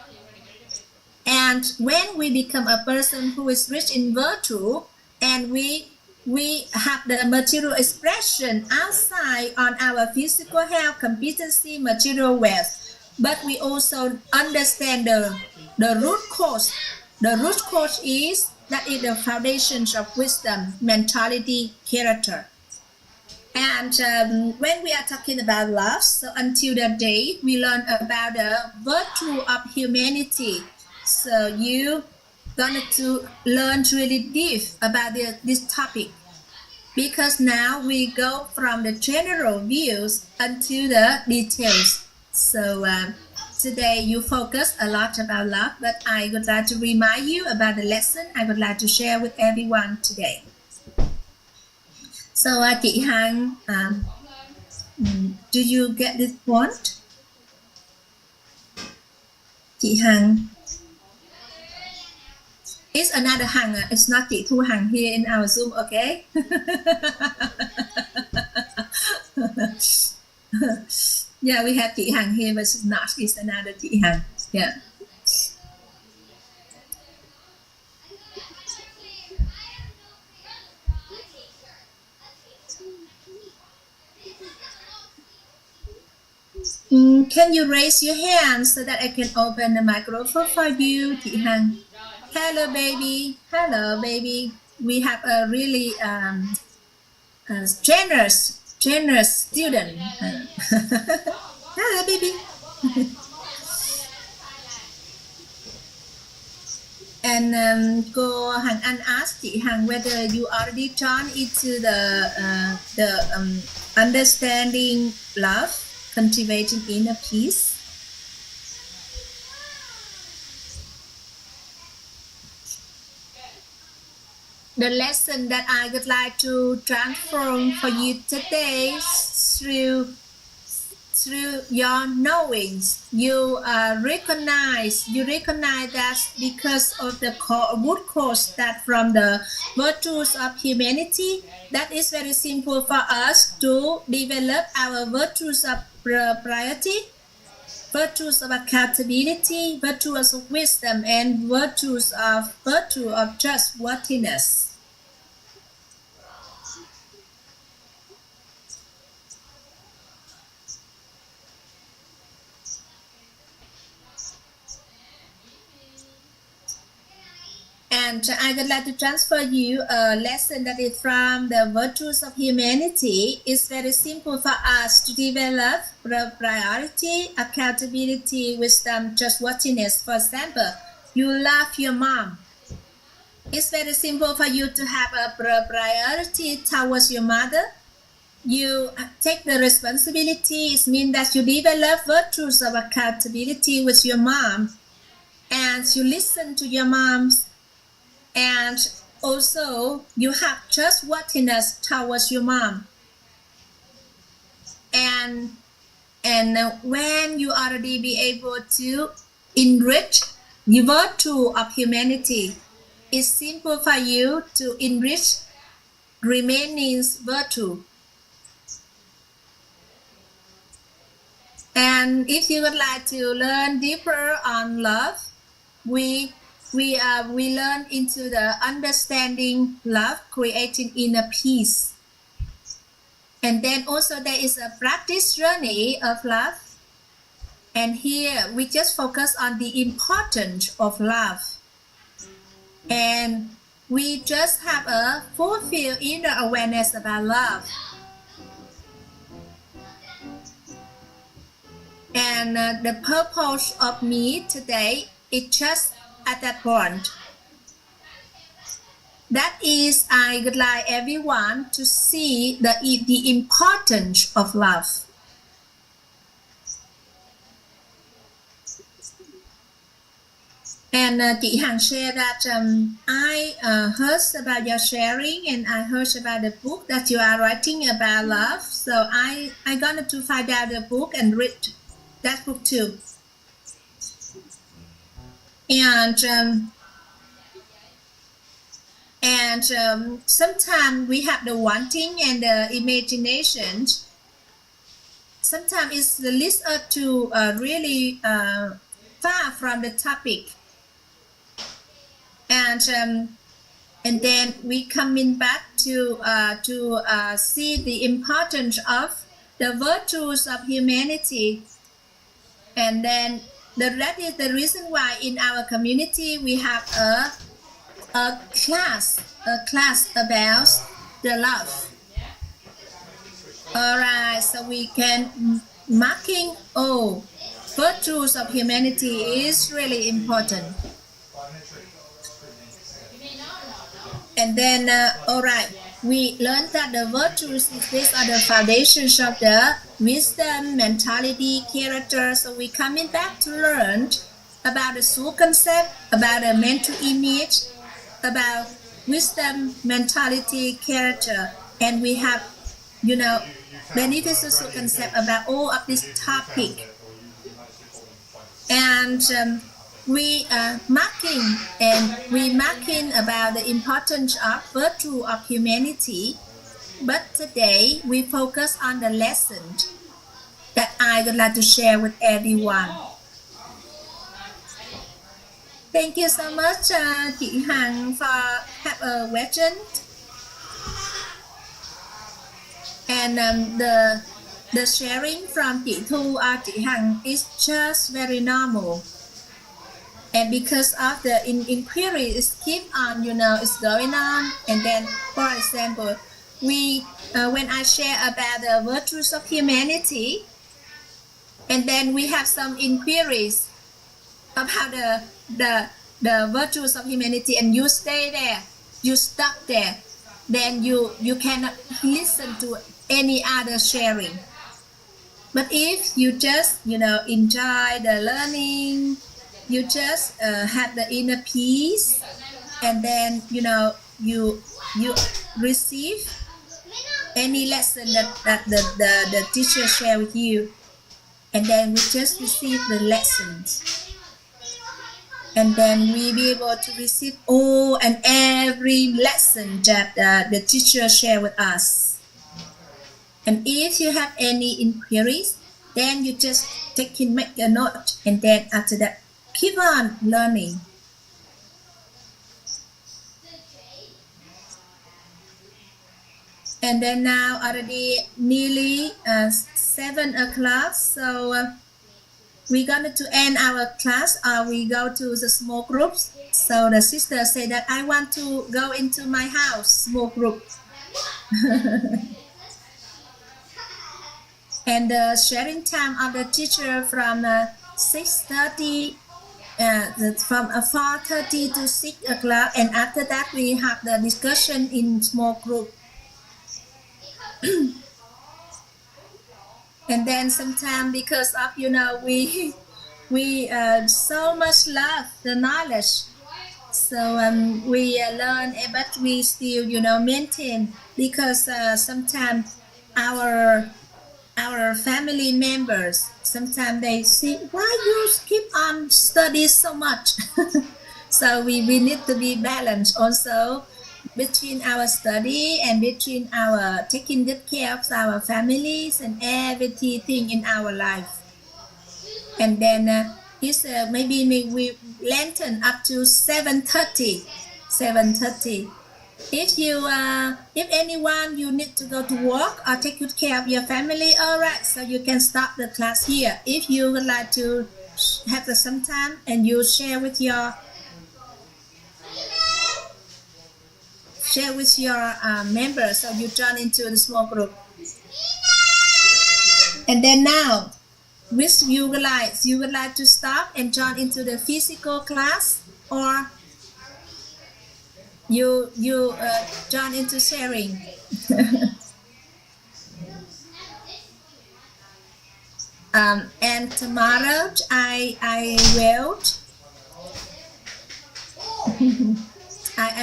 And when we become a person who is rich in virtue, and we have the material expression outside on our physical health, competency, material wealth, but we also understand the root cause. The root cause is the foundations of wisdom, mentality, character. And when we are talking about love, so until the day we learn about the virtue of humanity. So you going to learn really deep about this topic, because now we go from the general views unto the details. So today you focus a lot about love, but I would like to remind you about the lesson I would like to share with everyone today. So chị Hằng, do you get this point? Chị Hằng. It's another Hằng. It's not chị Thu Hằng here in our Zoom, okay? Yeah, we have chị Hằng here, but it's not. It's another chị Hằng. Yeah. Can you raise your hand so that I can open the microphone for you, chị Hằng? Hello, baby. Hello, baby. We have a really generous student. Hello, baby. And cô Hằng Anh asked chị Hằng whether you already turned into the understanding love, cultivating inner peace. The lesson that I would like to transform for you today through your knowings, you recognize that because of the root cause that from the virtues of humanity, that is very simple for us to develop our virtues of propriety, virtues of accountability, virtues of wisdom, and virtue of trustworthiness. And I would like to transfer you a lesson that is from the Virtues of Humanity. It's very simple for us to develop priority, accountability, wisdom, trustworthiness. For example, you love your mom. It's very simple for you to have a priority towards your mother. You take the responsibility. It means that you develop virtues of accountability with your mom, and you listen to your mom, and also you have trustworthiness towards your mom. And when you already be able to enrich the virtue of humanity, it's simple for you to enrich remaining virtue. And if you would like to learn deeper on love, we learn into the understanding love, creating inner peace. And then also there is a practice journey of love. And here we just focus on the importance of love. And we just have a fulfilled inner awareness about love. And the purpose of me today is just at that point. That is, I would like everyone to see the importance of love. And chị Hằng share that I heard about your sharing, and I heard about the book that you are writing about love. So I gonna to find out the book and read that book too. And sometimes we have the wanting and the imagination. Sometimes it leads us to really far from the topic. And then we coming back to see the importance of the virtues of humanity. And then that is the reason why in our community we have a class about the love. All right, so we can marking virtues of humanity is really important. And then all right, we learned that the virtues these are the foundations of the wisdom, mentality, character. So we coming back to learn about the soul concept, about the mental image, about wisdom, mentality, character, and we have, beneficial soul concept about all of this topic. And we marking about the importance of virtue of humanity. But today we focus on the lesson that I would like to share with everyone. Thank you so much, chị Hằng, for have a question. And the sharing from chị Thu or chị Hằng is just very normal. And because of the inquiry is keep on, it's going on. And then, for example, we when I share about the virtues of humanity, and then we have some inquiries about the virtues of humanity, and you stay there, you stop there, then you cannot listen to any other sharing. But if you just enjoy the learning, you just have the inner peace, and then you receive any lesson that the teacher share with you, and then we just receive the lessons, and then we be able to receive all and every lesson that the teacher share with us. And if you have any inquiries, then you just make a note, and then after that keep on learning. And then now already nearly 7 o'clock, so we're going to end our class, we go to the small groups. So the sister said that I want to go into my house, small group. And the sharing time of the teacher from 6:30, from 4:30 to 6 o'clock. And after that, we have the discussion in small group. And then sometimes, because of, we so much love the knowledge, so we learn, but we still maintain, because sometimes our family members, sometimes they say, why you keep on study so much? So we need to be balanced also between our study and between our taking good care of our families and everything in our life. And then it's maybe we lengthen up to 7:30. If anyone you need to go to work or take good care of your family, all right, so you can stop the class here. If you would like to have some time and you share with your members, so you join into the small group. And then now, which you would like to stop and join into the physical class, or you join into sharing? And tomorrow I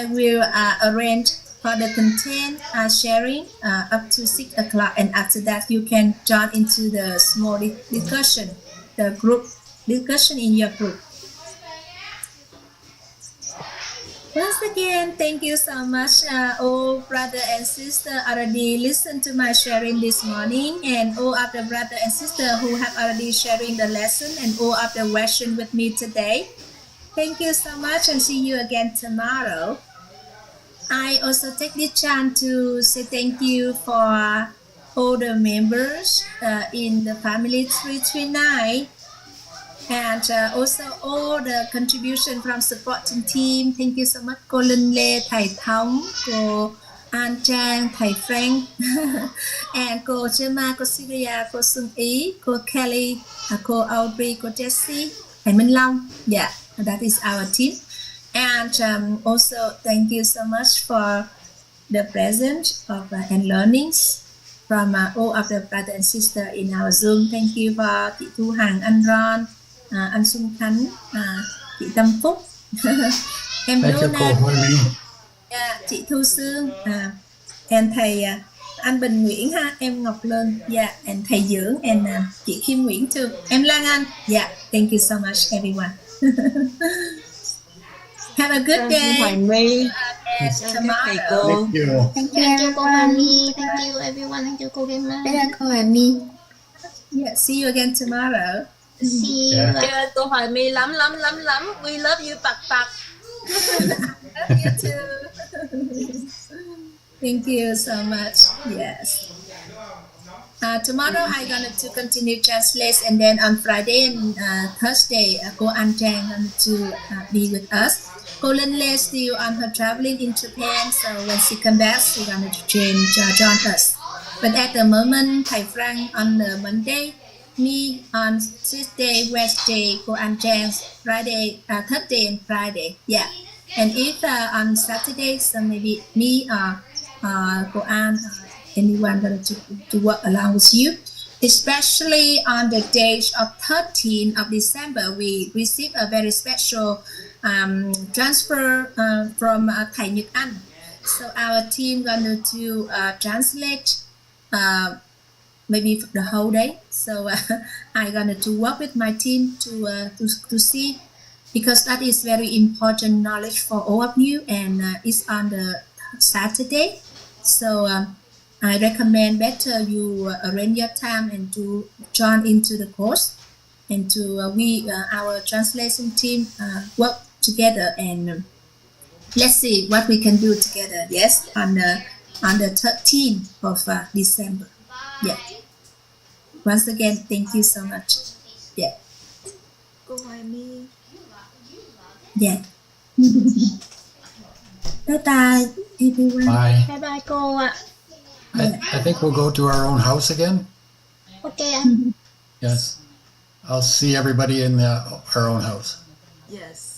will arrange for the content sharing up to 6 o'clock, and after that you can join into the small discussion, the group discussion in your group. Once again, thank you so much, all brother and sister already listened to my sharing this morning, and all of the brother and sister who have already sharing the lesson, and all of the question with me today. Thank you so much, and see you again tomorrow. I also take this chance to say thank you for all the members in the family 339, and also all the contribution from supporting team. Thank you so much, cô Linh Lê, thầy Thấu, cô Trang, thầy Frank, and cô Gemma, cô Syria, cô Xuân Ý, cô Kelly, cô Audrey, cô Jessie, thầy Minh Long. Yeah, that is our team. And also thank you so much for the presence of and learnings from all of the brother and sister in our Zoom. Thank you for chị Thu Hằng, anh Ron, anh Xuân Khánh, chị Tâm Phúc, em Luna, chị Thu Sương, and thầy anh Bình Nguyễn ha, em Ngọc Lân, and thầy Dưỡng, and chị Kim Nguyễn too, em Lan Anh. Thank you so much everyone. Have a good day. Tomorrow. Thank you cô Hà My. Thank you everyone. Thank you cô Gemma. Cô Hà My. See you again tomorrow. See you. Cô Hà My lắm. We love you Pak. Love you too. Thank you so much. Yes. Tomorrow I'm going to continue translate, and then on Friday and Thursday, cô Trang going to be with us. Cô Linh Lê still on her traveling in Japan, so when she come back, she's going to join us. But at the moment, thầy Frank on the Monday, me on Tuesday, Wednesday, cô Trang Friday, Thursday and Friday. And if on Saturday, so maybe me or cô An, anyone going to work along with you. Especially on the date of 13th of December, we receive a very special transfer from thầy Nhật Anh. So our team going to translate maybe for the whole day. So I'm going to work with my team to see, because that is very important knowledge for all of you, and it's on the Saturday. So I recommend better you arrange your time and to join into the course, and to our translation team work together, and let's see what we can do together. Yes, on the 13th of December. Once again, thank you so much. Cô Hoài My. Dạ. Bye bye everyone. Bye. Bye bye cô ạ. I think we'll go to our own house again. Ok anh. Yes. I'll see everybody in our own house. Yes.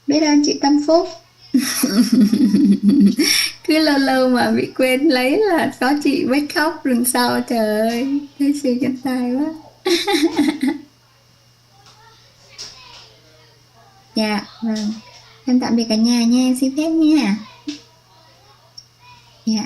Biết ơn chị Tâm Phúc. Cứ lâu lâu mà bị quên lấy là có chị mới khóc lần sau. Trời ơi, thấy siêu chân tay quá. Dạ, vâng. Em tạm biệt cả nhà nha, em xin phép nha. Dạ.